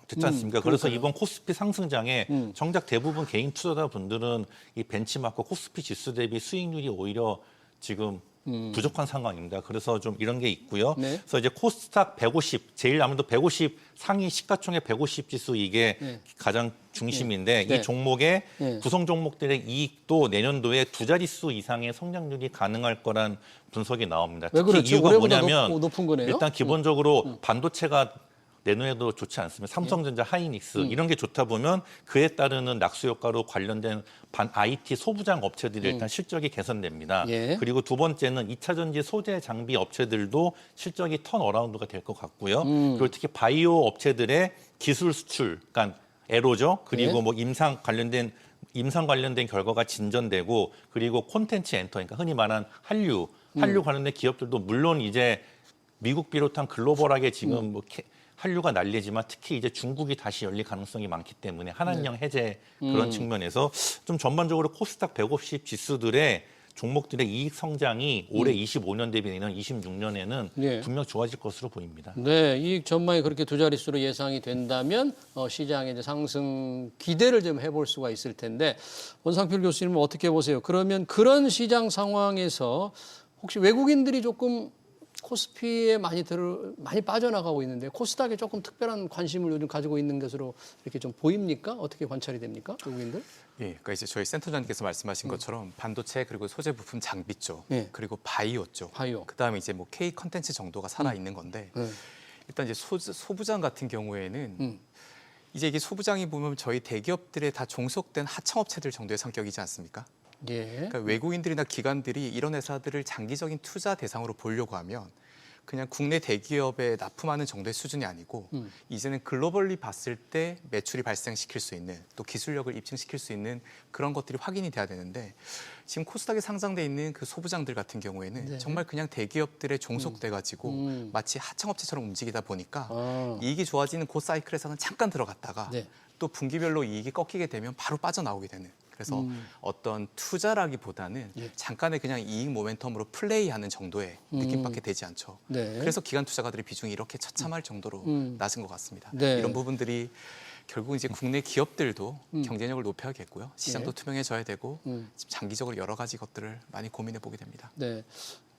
됐지 않습니까? 그래서 이번 코스피 상승장에 정작 대부분 개인 투자자분들은 이 벤치마크 코스피 지수 대비 수익률이 오히려 지금 부족한 상황입니다. 그래서 좀 이런 게 있고요. 그래서 이제 코스닥 150, 제일 아무래도 150 상위 시가총액 150 지수 이게 가장 중심인데 이 종목의 구성 종목들의 이익도 내년도에 두 자릿수 이상의 성장률이 가능할 거란 분석이 나옵니다. 왜 특히 그렇죠? 이유가 올해보다 뭐냐면 높은 거네요? 일단 기본적으로 반도체가 내년에도 좋지 않습니다. 삼성전자, 하이닉스 이런 게 좋다 보면 그에 따르는 낙수 효과로 관련된 IT 소부장 업체들이 일단 실적이 개선됩니다. 그리고 두 번째는 2차 전지 소재 장비 업체들도 실적이 턴어라운드가 될 것 같고요. 그리고 특히 바이오 업체들의 기술 수출, 그러니까 에로죠. 그리고 뭐 임상 관련된 결과가 진전되고 그리고 콘텐츠 엔터, 그러니까 흔히 말한 한류 관련된 기업들도 물론 이제 미국 비롯한 글로벌하게 지금 뭐 한류가 난리지만 특히 이제 중국이 다시 열릴 가능성이 많기 때문에 한한령 해제 그런 측면에서 좀 전반적으로 코스닥 150 지수들의 종목들의 이익 성장이 올해 25년 대비 내년 26년에는 분명 좋아질 것으로 보입니다. 네, 이익 전망이 그렇게 두 자릿수로 예상이 된다면 시장의 이제 상승 기대를 좀 해볼 수가 있을 텐데 원상필 교수님은 어떻게 보세요? 그러면 그런 시장 상황에서 혹시 외국인들이 조금 코스피에 많이 빠져나가고 있는데 코스닥에 조금 특별한 관심을 요즘 가지고 있는 것으로 이렇게 좀 보입니까? 어떻게 관찰이 됩니까? 외국인들? 그러니까 이제 저희 센터장님께서 말씀하신 것처럼 반도체 그리고 소재 부품 장비 쪽 그리고 바이오 쪽 그다음에 이제 뭐 K 컨텐츠 정도가 살아 있는 건데 일단 이제 소부장 같은 경우에는 이제 이게 소부장이 보면 저희 대기업들에 다 종속된 하청업체들 정도의 성격이지 않습니까? 그러니까 외국인들이나 기관들이 이런 회사들을 장기적인 투자 대상으로 보려고 하면 그냥 국내 대기업에 납품하는 정도의 수준이 아니고 이제는 글로벌리 봤을 때 매출이 발생시킬 수 있는 또 기술력을 입증시킬 수 있는 그런 것들이 확인이 돼야 되는데 지금 코스닥에 상장돼 있는 그 소부장들 같은 경우에는 정말 그냥 대기업들에 종속돼 가지고 마치 하청업체처럼 움직이다 보니까 이익이 좋아지는 그 사이클에서는 잠깐 들어갔다가 또 분기별로 이익이 꺾이게 되면 바로 빠져나오게 되는 그래서 어떤 투자라기보다는 잠깐의 그냥 이익 모멘텀으로 플레이하는 정도의 느낌밖에 되지 않죠. 그래서 기관 투자가들의 비중이 이렇게 처참할 정도로 낮은 것 같습니다. 이런 부분들이 결국 이제 국내 기업들도 경쟁력을 높여야겠고요. 시장도 투명해져야 되고 지금 장기적으로 여러 가지 것들을 많이 고민해 보게 됩니다.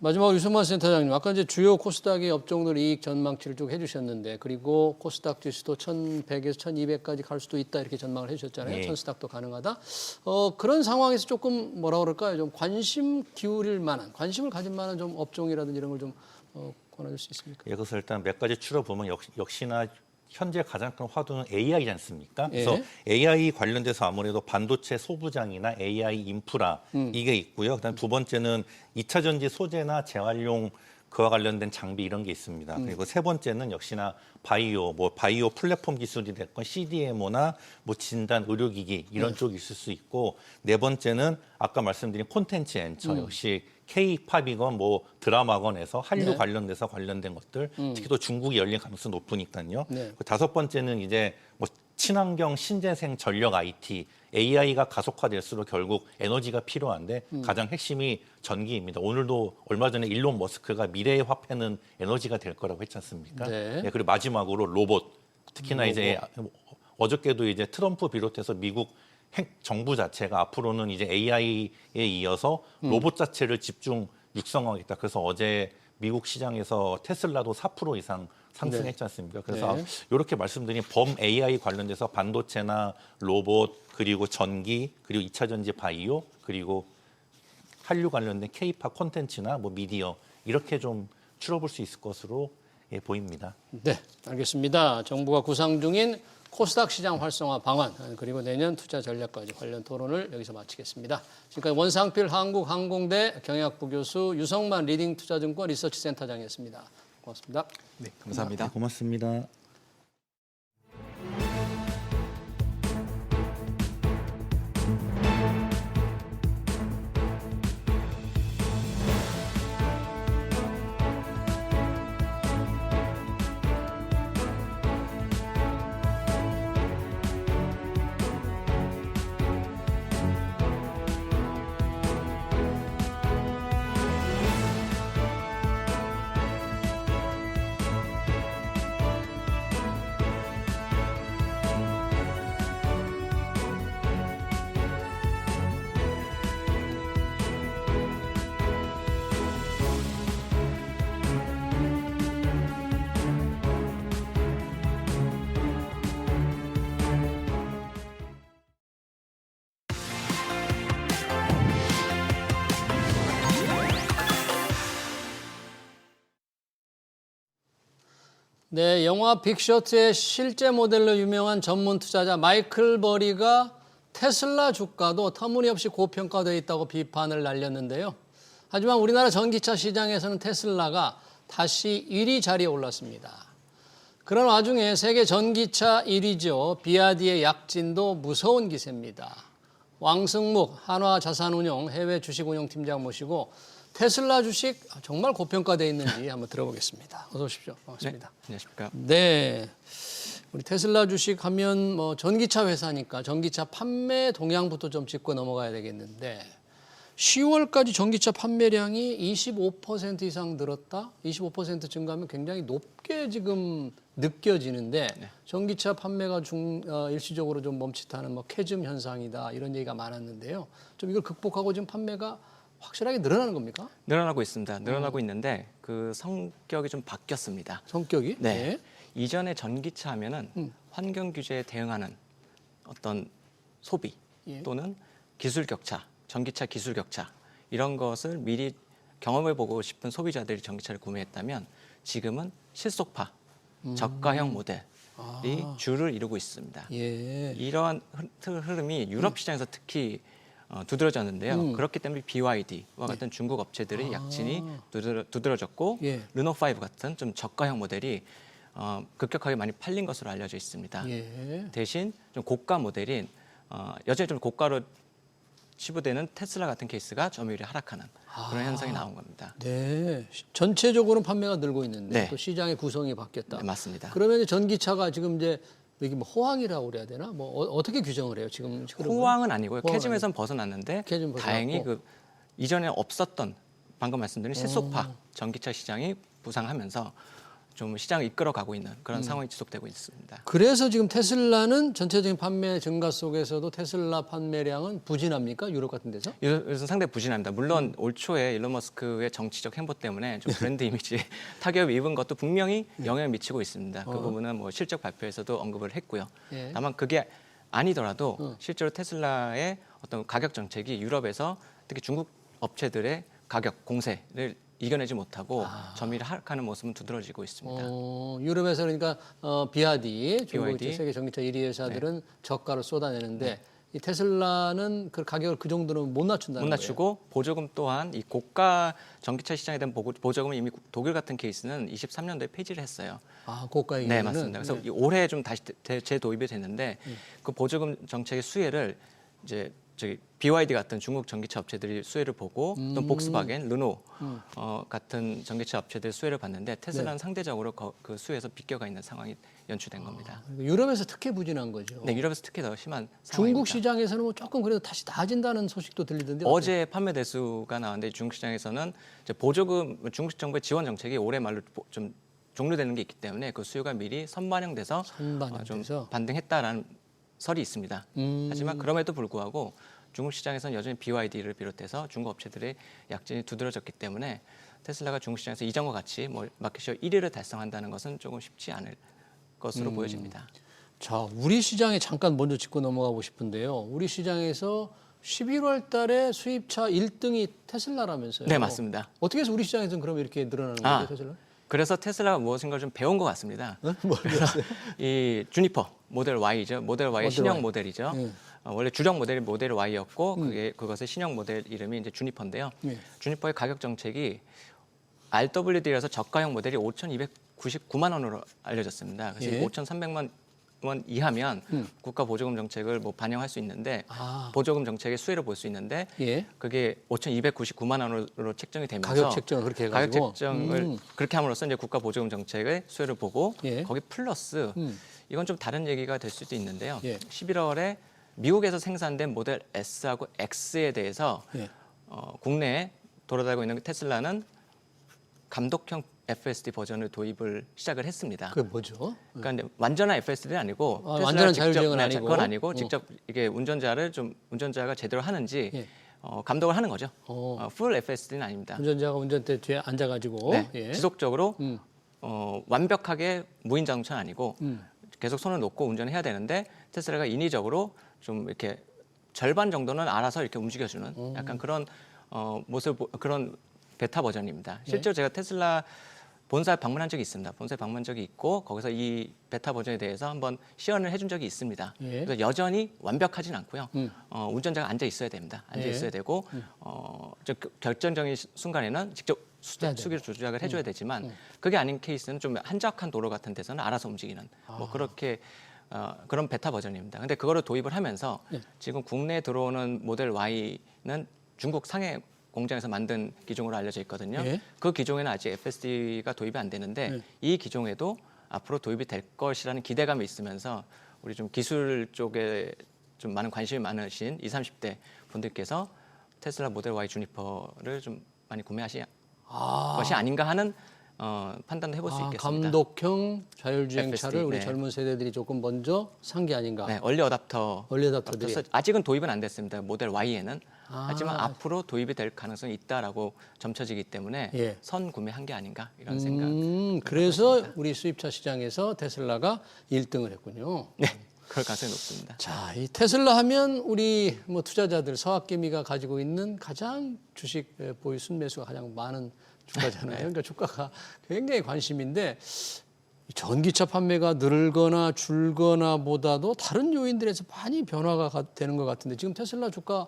마지막으로 유승만 센터장님, 아까 이제 주요 코스닥의 업종들 이익 전망치를 쭉 해주셨는데, 그리고 코스닥 지수도 1,100에서 1,200까지 갈 수도 있다 이렇게 전망을 해주셨잖아요. 천스닥도 가능하다. 그런 상황에서 조금 뭐라 그럴까요? 좀 관심을 가질 만한 좀 업종이라든지 이런 걸 좀 권해줄 수 있습니까? 그래서 일단 몇 가지 추려보면 역시나 현재 가장 큰 화두는 AI지 않습니까? 그래서 AI 관련돼서 아무래도 반도체 소부장이나 AI 인프라 이게 있고요. 그다음 두 번째는 2차 전지 소재나 재활용 그와 관련된 장비 이런 게 있습니다. 그리고 세 번째는 역시나 바이오 플랫폼 기술이 됐건 CDMO나 뭐 진단 의료기기 이런 쪽이 있을 수 있고 네 번째는 아까 말씀드린 콘텐츠 엔처 역시 K-팝이건 뭐 드라마건에서 한류 네. 관련돼서 관련된 것들 특히 또 중국이 열릴 가능성이 높으니까요. 네. 그 다섯 번째는 이제 뭐 친환경 신재생 전력 IT AI가 가속화될수록 결국 에너지가 필요한데 가장 핵심이 전기입니다. 오늘도 얼마 전에 일론 머스크가 미래의 화폐는 에너지가 될 거라고 했지 않습니까? 네. 그리고 마지막으로 로봇. 특히나 이제 어저께도 이제 트럼프 비롯해서 미국 정부 자체가 앞으로는 이제 AI에 이어서 로봇 자체를 집중 육성하겠다. 그래서 어제 미국 시장에서 테슬라도 4% 이상 상승했지 않습니까? 그래서 네. 이렇게 말씀드린 범 AI 관련돼서 반도체나 로봇 그리고 전기 그리고 2차 전지 바이오 그리고 한류 관련된 K-팝 콘텐츠나 뭐 미디어 이렇게 좀 줄어볼 수 있을 것으로 보입니다. 네, 알겠습니다. 정부가 구상 중인 코스닥 시장 활성화 방안 그리고 내년 투자 전략까지 관련 토론을 여기서 마치겠습니다. 지금까지 원상필 한국항공대 경영학부 교수 유성만 리딩 투자증권 리서치센터장이었습니다. 고맙습니다. 네, 감사합니다. 고맙습니다. 네, 영화 빅쇼트의 실제 모델로 유명한 전문 투자자 마이클 버리가 테슬라 주가도 터무니없이 고평가되어 있다고 비판을 날렸는데요. 하지만 우리나라 전기차 시장에서는 테슬라가 다시 1위 자리에 올랐습니다. 그런 와중에 세계 전기차 1위죠. 비아디의 약진도 무서운 기세입니다. 왕승묵 한화자산운용 해외 주식운용팀장 모시고 테슬라 주식 정말 고평가되어 있는지 한번 들어보겠습니다. 어서 오십시오. 반갑습니다. 네, 안녕하십니까. 네. 우리 테슬라 주식 하면 뭐 전기차 회사니까 전기차 판매 동향부터 좀 짚고 넘어가야 되겠는데 10월까지 전기차 판매량이 25% 이상 늘었다? 25% 증가하면 굉장히 높게 지금 느껴지는데 전기차 판매가 일시적으로 좀 멈칫하는 뭐 캐즘 현상이다 이런 얘기가 많았는데요. 좀 이걸 극복하고 지금 판매가 확실하게 늘어나는 겁니까? 늘어나고 있습니다. 늘어나고 있는데 그 성격이 좀 바뀌었습니다. 성격이? 네. 이전에 전기차 하면은 환경 규제에 대응하는 어떤 소비 예. 또는 기술 격차, 전기차 기술 격차 이런 것을 미리 경험해 보고 싶은 소비자들이 전기차를 구매했다면 지금은 실속파, 저가형 모델이 주를 이루고 있습니다. 예. 이러한 흐름이 유럽 시장에서 특히 두드러졌는데요. 그렇기 때문에 BYD와 같은 중국 업체들의 약진이 두드러졌고 예. 르노5 같은 좀 저가형 모델이 급격하게 많이 팔린 것으로 알려져 있습니다. 예. 대신 좀 고가 모델인 여전히 좀 고가로 치부되는 테슬라 같은 케이스가 점유율이 하락하는 그런 현상이 나온 겁니다. 네. 전체적으로는 판매가 늘고 있는데 네. 또 시장의 구성이 바뀌었다. 네, 맞습니다. 그러면 이제 전기차가 지금 이제 여기 뭐 호황이라고 그래야 되나? 뭐 어떻게 규정을 해요? 지금 호황은 아니고요. 호황은 캐즘에선 벗어났는데 캐즘 벗어났고. 다행히 그 이전에 없었던 방금 말씀드린 실속파 전기차 시장이 부상하면서 좀 시장을 이끌어가고 있는 그런 상황이 지속되고 있습니다. 그래서 지금 테슬라는 전체적인 판매 증가 속에서도 테슬라 판매량은 부진합니까? 유럽 같은 데서? 이것은 상당히 부진합니다. 물론 올 초에 일론 머스크의 정치적 행보 때문에 좀 브랜드 이미지 타격을 입은 것도 분명히 영향을 미치고 있습니다. 그 부분은 뭐 실적 발표에서도 언급을 했고요. 예. 다만 그게 아니더라도 실제로 테슬라의 어떤 가격 정책이 유럽에서 특히 중국 업체들의 가격 공세를 이겨내지 못하고 점유율이 하락하는 모습은 두드러지고 있습니다. 유럽에서 그러니까 BYD, 중국 BYD. 세계 전기차 1위 회사들은 저가를 쏟아내는데 이 테슬라는 그 가격을 그 정도는 못 낮춘다는 못 낮추고 보조금 또한 이 고가 전기차 시장에 대한 보조금은 이미 독일 같은 케이스는 23년도에 폐지를 했어요. 거예요. 고가의 네, 경우는. 맞습니다. 그래서 네. 이 올해 좀 다시 재도입이 됐는데 그 보조금 정책의 수혜를 이제 저기 BYD 같은 중국 전기차 업체들이 수혜를 보고 또 복스바겐, 르노 같은 전기차 업체들 수혜를 봤는데 테슬라는 네. 상대적으로 그 수혜에서 비껴가 있는 상황이 연출된 겁니다. 그리고 유럽에서 특히 부진한 거죠. 네, 유럽에서 특히 더 심한 상황입니다. 중국 시장에서는 뭐 조금 그래도 다시 나아진다는 소식도 들리던데. 어제 판매 대수가 나왔는데 중국 시장에서는 이제 보조금 중국 정부의 지원 정책이 올해 말로 좀 종료되는 게 있기 때문에 그 수요가 미리 선반영돼서 좀 선반영돼서? 반등했다라는 설이 있습니다. 하지만 그럼에도 불구하고 중국 시장에서는 여전히 BYD를 비롯해서 중국 업체들의 약진이 두드러졌기 때문에 테슬라가 중국 시장에서 이전과 같이 뭐 마켓시어 1위를 달성한다는 것은 조금 쉽지 않을 것으로 보여집니다. 자, 우리 시장에 잠깐 먼저 짚고 넘어가고 싶은데요. 우리 시장에서 11월 달에 수입차 1등이 테슬라라면서요. 네, 맞습니다. 어떻게 해서 우리 시장에서는 그럼 이렇게 늘어나는 아, 거죠, 테슬라? 그래서 테슬라가 무엇인가 좀 배운 것 같습니다. 모르겠어요. 이 주니퍼 모델 Y죠. 모델 Y의 모델 신형 Y. 모델이죠. 네. 원래 주력 모델이 모델 Y였고 그것의 신형 모델 이름이 이제 주니퍼인데요. 네. 주니퍼의 가격 정책이 RWD라서 저가형 모델이 5,299만 원으로 알려졌습니다. 그래서 예. 5,300만 원 이하면 국가 보조금 정책을 뭐 반영할 수 있는데 보조금 정책의 수혜를 볼 수 있는데 예. 그게 5,299만 원으로 책정이 되면서 가격 책정을 그렇게 해가지고? 가격 책정을 그렇게 함으로써 이제 국가 보조금 정책의 수혜를 보고 예. 거기 플러스 이건 좀 다른 얘기가 될 수도 있는데요. 예. 11월에 미국에서 생산된 모델 S하고 X에 대해서 예. 국내에 돌아다니고 있는 테슬라는 감독형 FSD 버전을 도입을 시작을 했습니다. 그게 뭐죠? 그러니까 이제 완전한 FSD는 아니고 테슬라가 완전한 직접- 자율주행은 네, 아니고? 그건 아니고 직접 이게 운전자가 제대로 하는지 예. 감독을 하는 거죠. 어. 풀 FSD는 아닙니다. 운전자가 운전대 뒤에 앉아가지고 네, 예. 지속적으로 완벽하게 무인 자동차는 아니고 계속 손을 놓고 운전을 해야 되는데 테슬라가 인위적으로 좀 이렇게 절반 정도는 알아서 이렇게 움직여주는 약간 그런 그런 베타 버전입니다. 실제로 제가 테슬라 본사에 방문한 적이 있습니다. 본사에 방문한 적이 있고 거기서 이 베타 버전에 대해서 한번 시연을 해준 적이 있습니다. 예. 그래서 여전히 완벽하진 않고요. 운전자가 앉아 있어야 됩니다. 앉아 예. 있어야 되고 결정적인 순간에는 직접 해야 돼요. 수기를 조작을 해줘야 되지만 그게 아닌 케이스는 좀 한적한 도로 같은 데서는 알아서 움직이는 뭐 그렇게 그런 베타 버전입니다. 근데 그거를 도입을 하면서 지금 국내에 들어오는 모델 Y는 중국 상해 공장에서 만든 기종으로 알려져 있거든요. 예. 그 기종에는 아직 FSD가 도입이 안 되는데 이 기종에도 앞으로 도입이 될 것이라는 기대감이 있으면서 우리 좀 기술 쪽에 좀 많은 관심이 많으신 20, 30대 분들께서 테슬라 모델 Y 주니퍼를 좀 많이 구매하시 것이 아닌가 하는 판단도 해볼 수 있겠습니다. 감독형 자율주행차를 FSD, 우리 네. 젊은 세대들이 조금 먼저 산 게 아닌가. 네, 얼리 어답터들이 어답터들이. 아직은 도입은 안 됐습니다. 모델 Y에는. 하지만 앞으로 도입이 될 가능성이 있다라고 점쳐지기 때문에 예. 선 구매한 게 아닌가 이런 생각. 그래서 우리 수입차 시장에서 테슬라가 1등을 했군요. 네, 그럴 가능성이 높습니다. 자, 이 테슬라 하면 우리 뭐 투자자들 서학개미가 가지고 있는 가장 주식 보유 순매수가 가장 많은 주가잖아요. 그러니까 주가가 굉장히 관심인데 이 전기차 판매가 늘거나 줄거나 보다도 다른 요인들에서 많이 변화가 되는 것 같은데 지금 테슬라 주가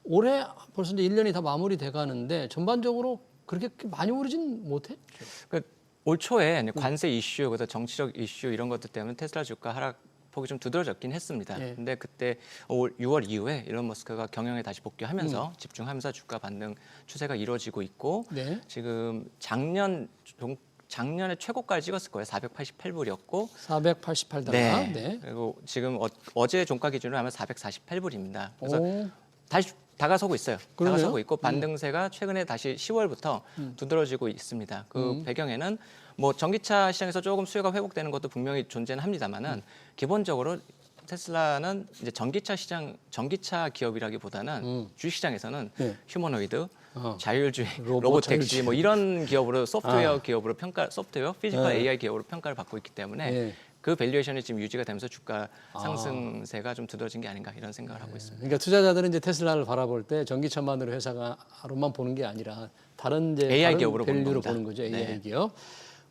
올해 벌써 이제 1년이 다 마무리돼 가는데 전반적으로 그렇게 많이 오르진 못했죠. 그러니까 올 초에 관세 이슈, 그다음 정치적 이슈 이런 것들 때문에 테슬라 주가 하락폭이 좀 두드러졌긴 했습니다. 예. 근데 그때 6월 이후에 일론 머스크가 경영에 다시 복귀하면서 집중하면서 주가 반등 추세가 이루어지고 있고 네. 지금 작년에 최고가를 찍었을 거예요. 488불이었고 488달러. 네. 네. 그리고 지금 어제 종가 기준으로 하면 448불입니다. 그래서 오. 다시 다가서고 있어요. 그러네요. 다가서고 있고 반등세가 최근에 다시 10월부터 두드러지고 있습니다. 그 배경에는 뭐 전기차 시장에서 조금 수요가 회복되는 것도 분명히 존재는 합니다만은 기본적으로 테슬라는 이제 전기차 기업이라기보다는 주식시장에서는 네. 휴머노이드, 어. 자율주행, 로봇 로보택시 자율주행. 뭐 이런 기업으로 소프트웨어 기업으로 소프트웨어, 피지컬 네. AI 기업으로 평가를 받고 있기 때문에 네. 그 밸류에이션이 지금 유지가 되면서 주가 상승세가 좀 두드러진 게 아닌가 이런 생각을 하고 있습니다. 그러니까 투자자들은 이제 테슬라를 바라볼 때 전기차만으로 회사가로만 보는 게 아니라 다른 이제 AI 다른 기업으로 보는 밸류로 겁니다. 보는 거죠. AI 네. 기업.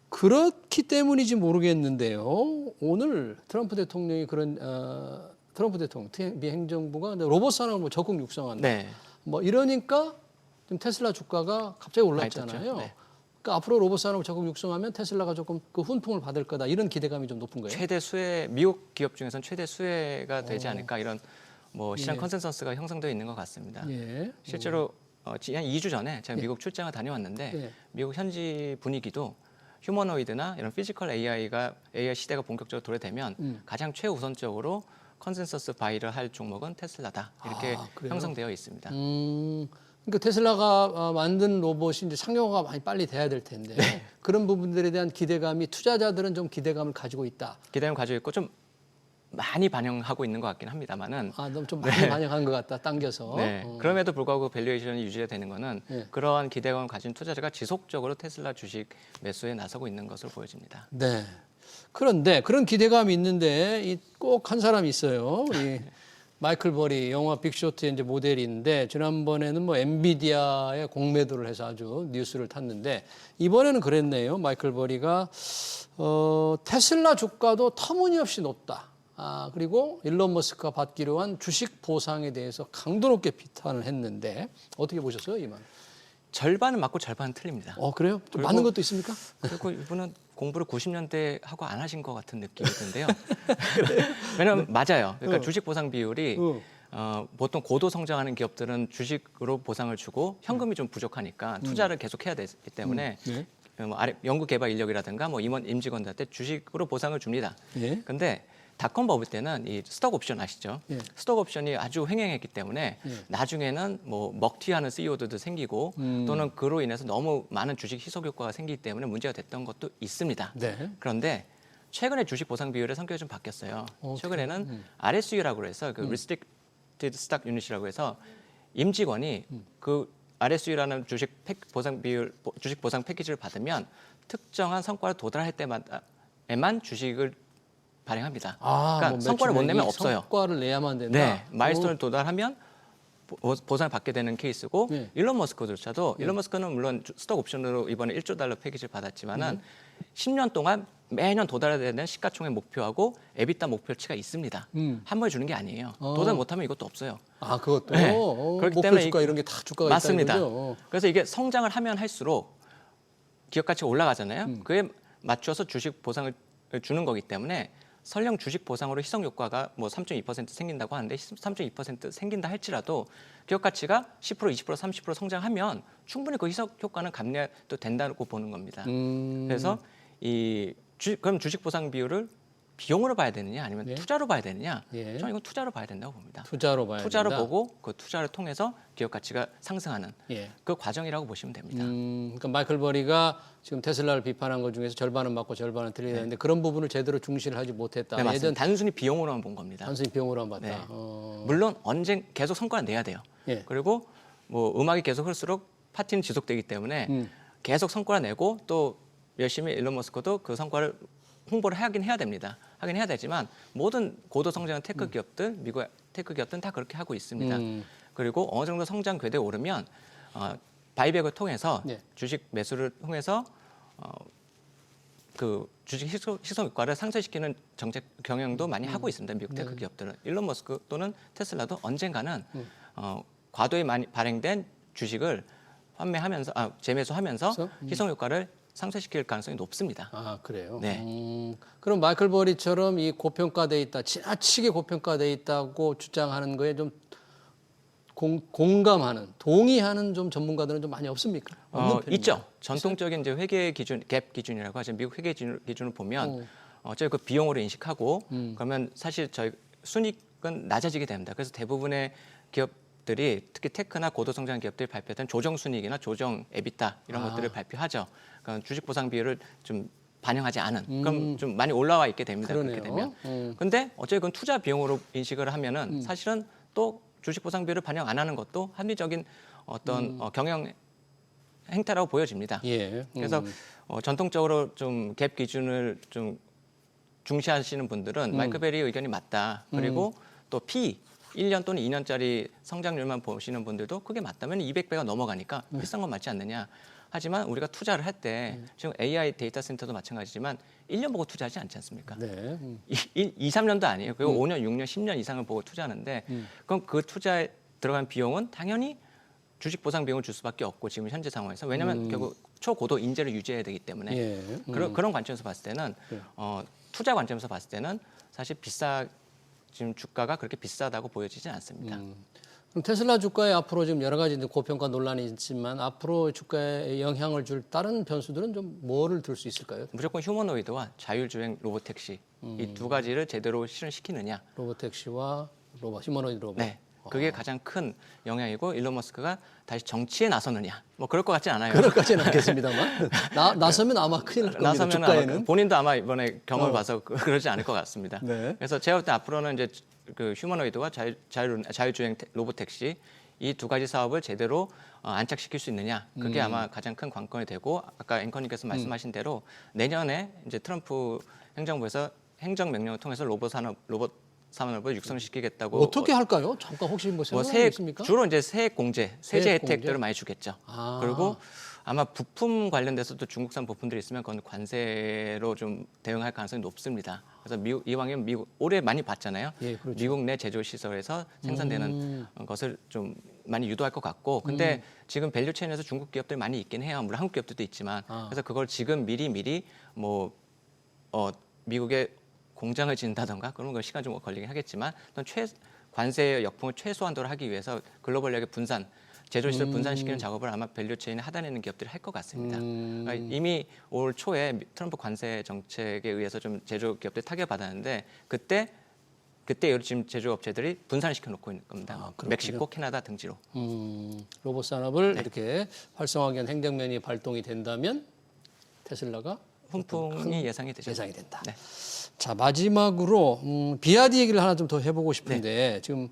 그렇기 때문인지 모르겠는데요. 오늘 트럼프 대통령이 그런 트럼프 대통령, 미 행정부가 로봇 산업을 뭐 적극 육성한다. 네. 뭐 이러니까 지금 테슬라 주가가 갑자기 많이 올랐잖아요. 떴죠. 네. 그러니까 앞으로 로봇 산업을 적극 육성하면 테슬라가 조금 그 훈풍을 받을 거다. 이런 기대감이 좀 높은 거예요. 최대 수혜 미국 기업 중에서는 최대 수혜가 되지 않을까 이런 뭐 시장 예. 컨센서스가 형성되어 있는 것 같습니다. 예. 실제로 한 2주 전에 제가 예. 미국 출장을 다녀왔는데 예. 미국 현지 분위기도 휴머노이드나 이런 피지컬 AI 시대가 본격적으로 도래되면 가장 최우선적으로 컨센서스 바이를 할 종목은 테슬라다 이렇게 그래요? 형성되어 있습니다. 그러니까 테슬라가 만든 로봇이 이제 상용화가 많이 빨리 돼야 될 텐데 네. 그런 부분들에 대한 기대감이 투자자들은 좀 기대감을 가지고 있다. 기대감을 가지고 있고 좀 많이 반영하고 있는 것 같긴 합니다만은 너무 좀 많이 반영한 것 같다. 당겨서. 네. 그럼에도 불구하고 밸류에이션이 유지가 되는 것은 예. 그러한 기대감을 가진 투자자가 지속적으로 테슬라 주식 매수에 나서고 있는 것으로 보여집니다. 네. 그런데 그런 기대감이 있는데 꼭 한 사람이 있어요. 이 마이클 버리 영화 빅쇼트의 이제 모델인데 지난번에는 뭐 엔비디아에 공매도를 해서 아주 뉴스를 탔는데 이번에는 그랬네요. 마이클 버리가 테슬라 주가도 터무니없이 높다. 그리고 일론 머스크가 받기로 한 주식 보상에 대해서 강도 높게 비판을 했는데 어떻게 보셨어요, 이만? 절반은 맞고 절반은 틀립니다. 그래요? 좀 그리고- 맞는 것도 있습니까? 그리고 이분은 공부를 90년대 하고 안 하신 것 같은 느낌이 드는데요. 왜냐하면 맞아요. 그러니까 주식 보상 비율이 보통 고도 성장하는 기업들은 주식으로 보상을 주고 현금이 좀 부족하니까 투자를 계속해야 되기 때문에 네. 뭐 연구 개발 인력이라든가 뭐 임직원들한테 주식으로 보상을 줍니다. 예. 근데 닷컴 버블 때는 이 스톡 옵션 아시죠? 예. 스톡 옵션이 아주 횡행했기 때문에 예. 나중에는 뭐 먹튀하는 CEO들도 생기고 또는 그로 인해서 너무 많은 주식 희석 효과가 생기기 때문에 문제가 됐던 것도 있습니다. 네. 그런데 최근에 주식 보상 비율의 성격이 좀 바뀌었어요. 최근에는 RSU라고 해서 그 Restricted Stock Unit이라고 해서 임직원이 그 RSU라는 주식 보상 패키지를 받으면 특정한 성과를 도달할 때마다에만 주식을 발행합니다. 그러니까 뭐 성과를 못 내면 매출액이 없어요. 성과를 내야만 된다. 네, 마일스톤을 도달하면 보상을 받게 되는 케이스고 네. 일론 머스크조차도 일론 머스크는 물론 스톡 옵션으로 이번에 1조 달러 패키지를 받았지만은 10년 동안 매년 도달해야 되는 시가총액 목표하고 에비타 목표치가 있습니다. 한 번에 주는 게 아니에요. 도달 못하면 이것도 없어요. 그것도 네. 그렇기 목표 때문에 주가 이런 게 다 주가가 맞습니다. 있다는 거죠. 그래서 이게 성장을 하면 할수록 기업 가치가 올라가잖아요. 그에 맞춰서 주식 보상을 주는 거기 때문에 설령 주식 보상으로 희석 효과가 뭐 3.2% 생긴다고 하는데 3.2% 생긴다 할지라도 기업 가치가 10%, 20%, 30% 성장하면 충분히 그 희석 효과는 감내도 된다고 보는 겁니다. 그래서 그럼 주식 보상 비율을 비용으로 봐야 되느냐 아니면 네. 투자로 봐야 되느냐? 예. 저는 이건 투자로 봐야 된다고 봅니다. 투자로 봐야 투자로 된다. 보고 그 투자를 통해서 기업 가치가 상승하는 예. 그 과정이라고 보시면 됩니다. 그러니까 마이클 버리가 지금 테슬라를 비판한 것 중에서 절반은 맞고 절반은 틀리다 했는데 그런 부분을 제대로 중시를 하지 못했다. 네, 맞습니다. 예전 단순히 비용으로만 본 겁니다. 단순히 비용으로만 봤다. 네. 어. 물론 언젠 계속 성과를 내야 돼요. 예. 그리고 뭐 음악이 계속 흘수록 파티는 지속되기 때문에 계속 성과를 내고 또 열심히 일론 머스크도 그 성과를 홍보를 하긴 해야 됩니다. 하긴 해야 되지만 모든 고도 성장한 테크 기업들, 미국의 테크 기업들은 다 그렇게 하고 있습니다. 그리고 어느 정도 성장 궤도에 오르면 바이백을 통해서 네. 주식 매수를 통해서 그 주식 희석 효과를 상쇄시키는 정책 경영도 많이 하고 있습니다. 미국 테크 기업들은. 일론 머스크 또는 테슬라도 언젠가는 과도에 많이 발행된 주식을 재매수하면서 그래서? 희석 효과를 상쇄시킬 가능성이 높습니다. 그래요. 네. 그럼 마이클 버리처럼 이 고평가돼 있다, 지나치게 고평가돼 있다고 주장하는 거에 좀 공감하는, 동의하는 좀 전문가들은 좀 많이 없습니까? 없는 편인가요? 있죠. 전통적인 이제 회계 기준, 갭 기준이라고 하죠. 미국 회계 기준을 보면 어차피 그 비용으로 인식하고 그러면 사실 저희 순이익은 낮아지게 됩니다. 그래서 대부분의 기업들이 특히 테크나 고도 성장 기업들이 발표했던 조정 순이익이나 조정 에비타 이런 것들을 발표하죠. 그러니까 주식 보상 비율을 좀 반영하지 않은 그럼 좀 많이 올라와 있게 됩니다. 그러네요. 그렇게 되면. 근데 어차피 그건 투자 비용으로 인식을 하면은 사실은 또 주식 보상 비율을 반영 안 하는 것도 합리적인 어떤 경영 행태라고 보여집니다. 예. 그래서 전통적으로 좀 갭 기준을 좀 중시하시는 분들은 마이클 베리 의견이 맞다. 그리고 또 P 1년 또는 2년짜리 성장률만 보시는 분들도 그게 맞다면 200배가 넘어가니까 비싼 건 맞지 않느냐. 하지만 우리가 투자를 할 때 지금 AI 데이터 센터도 마찬가지지만 1년 보고 투자하지 않지 않습니까? 네. 2, 3년도 아니에요. 그리고 5년, 6년, 10년 이상을 보고 투자하는데 그럼 그 투자에 들어간 비용은 당연히 주식 보상 비용을 줄 수밖에 없고 지금 현재 상황에서 왜냐하면 결국 초고도 인재를 유지해야 되기 때문에 예. 그런 관점에서 봤을 때는 투자 관점에서 봤을 때는 사실 지금 주가가 그렇게 비싸다고 보여지진 않습니다. 그럼 테슬라 주가에 앞으로 지금 여러 가지 고평가 논란이 있지만 앞으로 주가에 영향을 줄 다른 변수들은 좀 뭐를 들 수 있을까요? 무조건 휴머노이드와 자율주행 로보택시 이 두 가지를 제대로 실현시키느냐. 로보택시와 휴머노이드 로봇. 네. 그게 가장 큰 영향이고 일론 머스크가 다시 정치에 나서느냐. 뭐 그럴 것 같진 않아요. 그럴까지는 않겠습니다만 나서면 아마 큰일 날 겁니다. 나서면 주가에는. 본인도 아마 이번에 경험을 봐서 그러지 않을 것 같습니다. 네. 그래서 제가 볼 때 앞으로는 이제 그 휴머노이드와 자율주행 로보택시 이 두 가지 사업을 제대로 안착시킬 수 있느냐. 그게 아마 가장 큰 관건이 되고 아까 앵커님께서 말씀하신 대로 내년에 이제 트럼프 행정부에서 행정명령을 통해서 로봇 산업을 육성시키겠다고 어떻게 할까요? 잠깐 혹시 뭐 생각이 있습니까? 주로 이제 세액 공제, 세제 세액 혜택들을 공제? 많이 주겠죠. 아. 그리고 아마 부품 관련돼서도 중국산 부품들이 있으면 그건 관세로 좀 대응할 가능성이 높습니다. 그래서 이왕이면 미국 올해 많이 봤잖아요. 예, 그렇죠. 미국 내 제조 시설에서 생산되는 것을 좀 많이 유도할 것 같고, 근데 지금 밸류 체인에서 중국 기업들이 많이 있긴 해요. 물론 한국 기업들도 있지만, 그래서 그걸 지금 미리 뭐 미국에 공장을 짓는다던가 그런 거 시간 좀 걸리긴 하겠지만 관세 역풍을 최소한도로 하기 위해서 글로벌력의 분산, 제조시설 분산시키는 작업을 아마 밸류체인에 하다내는 기업들이 할 것 같습니다. 그러니까 이미 올 초에 트럼프 관세 정책에 의해서 좀 제조 기업들이 타격받았는데 그때 지금 제조업체들이 분산시켜 놓고 있는 겁니다. 멕시코, 캐나다 등지로. 로봇 산업을 이렇게 활성화하기 위한 행정면이 발동이 된다면 테슬라가 훈풍이 예상이 되죠. 예상이 된다. 네. 자, 마지막으로 비아디 얘기를 하나 좀 더 해보고 싶은데 지금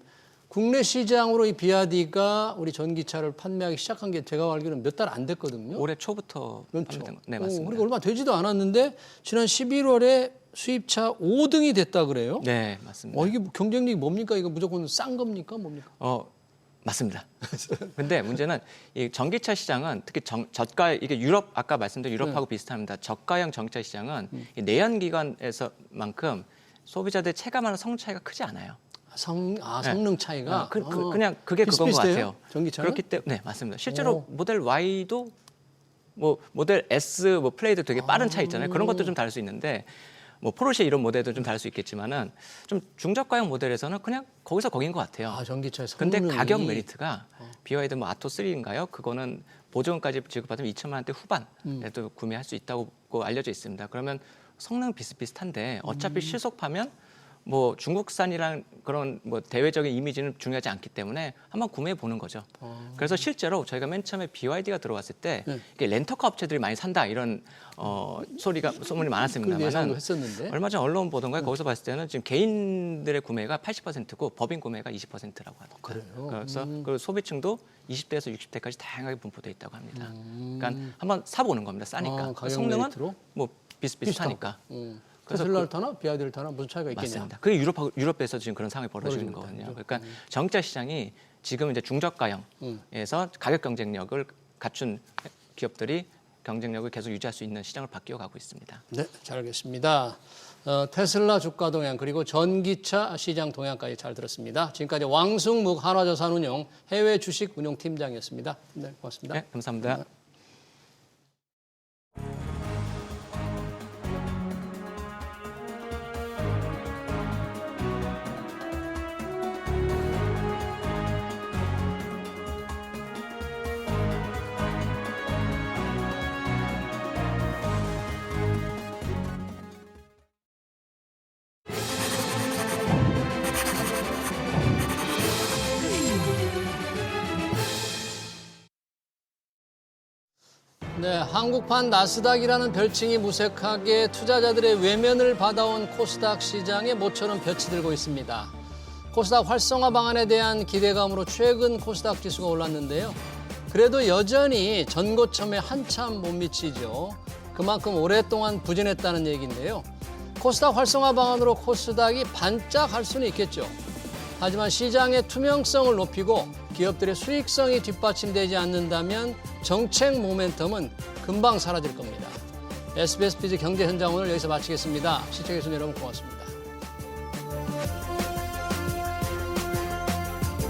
국내 시장으로 이 비아디가 우리 전기차를 판매하기 시작한 게 제가 알기로는 몇 달 안 됐거든요. 올해 초부터 판매된 거. 네, 맞습니다. 그리고 얼마 되지도 않았는데 지난 11월에 수입차 5등이 됐다 그래요? 네, 맞습니다. 이게 경쟁력이 뭡니까? 이거 무조건 싼 겁니까? 뭡니까? 맞습니다. 근데 문제는 이 전기차 시장은 특히 저가 이게 유럽 아까 말씀드린 유럽하고 비슷합니다. 저가형 전기차 시장은 이 내연기관에서만큼 소비자들 체감하는 성능 차이가 크지 않아요. 성능 차이가 그냥 그게 그건 것 비슷비슷해요? 같아요. 전기차는? 그렇기 때문에 네, 맞습니다. 실제로 모델 Y도 뭐 모델 S 뭐 플레이도 되게 빠른 차 있잖아요. 그런 것도 좀 다를 수 있는데 뭐 포르쉐 이런 모델도 좀 다를 수 있겠지만은 좀 중저가형 모델에서는 그냥 거기서 거긴 것 같아요. 전기차의 근데 성능이. 가격 메리트가 BYD 뭐 아토 3인가요? 그거는 보조금까지 지급받으면 2천만 원대 후반에도 구매할 수 있다고 알려져 있습니다. 그러면 성능 비슷비슷한데 어차피 실속파면 뭐 중국산이란 그런 뭐 대외적인 이미지는 중요하지 않기 때문에 한번 구매해 보는 거죠. 그래서 실제로 저희가 맨 처음에 BYD가 들어왔을 때 이게 렌터카 업체들이 많이 산다 이런 소문이 많았습니다만 예상도 했었는데. 얼마 전 언론 보던가에 거기서 봤을 때는 지금 개인들의 구매가 80%고 법인 구매가 20%라고 하더라고요. 그래요? 그래서 그 소비층도 20대에서 60대까지 다양하게 분포돼 있다고 합니다. 그러니까 한번 사보는 겁니다. 싸니까. 가격 성능은 메리트로? 뭐 비슷하니까. 그래서 테슬라를 타나 비아디를 타나 무슨 차이가 있겠냐? 맞습니다. 그게 유럽에서 지금 그런 상황이 벌어지는 거거든요. 그러니까 전기차 시장이 지금 이제 중저가형에서 가격 경쟁력을 갖춘 기업들이 경쟁력을 계속 유지할 수 있는 시장을 바뀌어 가고 있습니다. 네, 잘 알겠습니다. 테슬라 주가 동향 그리고 전기차 시장 동향까지 잘 들었습니다. 지금까지 왕승묵 한화자산운용 해외 주식 운용 팀장이었습니다. 네, 고맙습니다. 네, 감사합니다. 네. 네, 한국판 나스닥이라는 별칭이 무색하게 투자자들의 외면을 받아온 코스닥 시장에 모처럼 볕이 들고 있습니다. 코스닥 활성화 방안에 대한 기대감으로 최근 코스닥 지수가 올랐는데요. 그래도 여전히 전고점에 한참 못 미치죠. 그만큼 오랫동안 부진했다는 얘기인데요. 코스닥 활성화 방안으로 코스닥이 반짝할 수는 있겠죠. 하지만 시장의 투명성을 높이고 기업들의 수익성이 뒷받침되지 않는다면 정책 모멘텀은 금방 사라질 겁니다. SBS 비즈 경제 현장 오늘 여기서 마치겠습니다. 시청해주신 여러분 고맙습니다.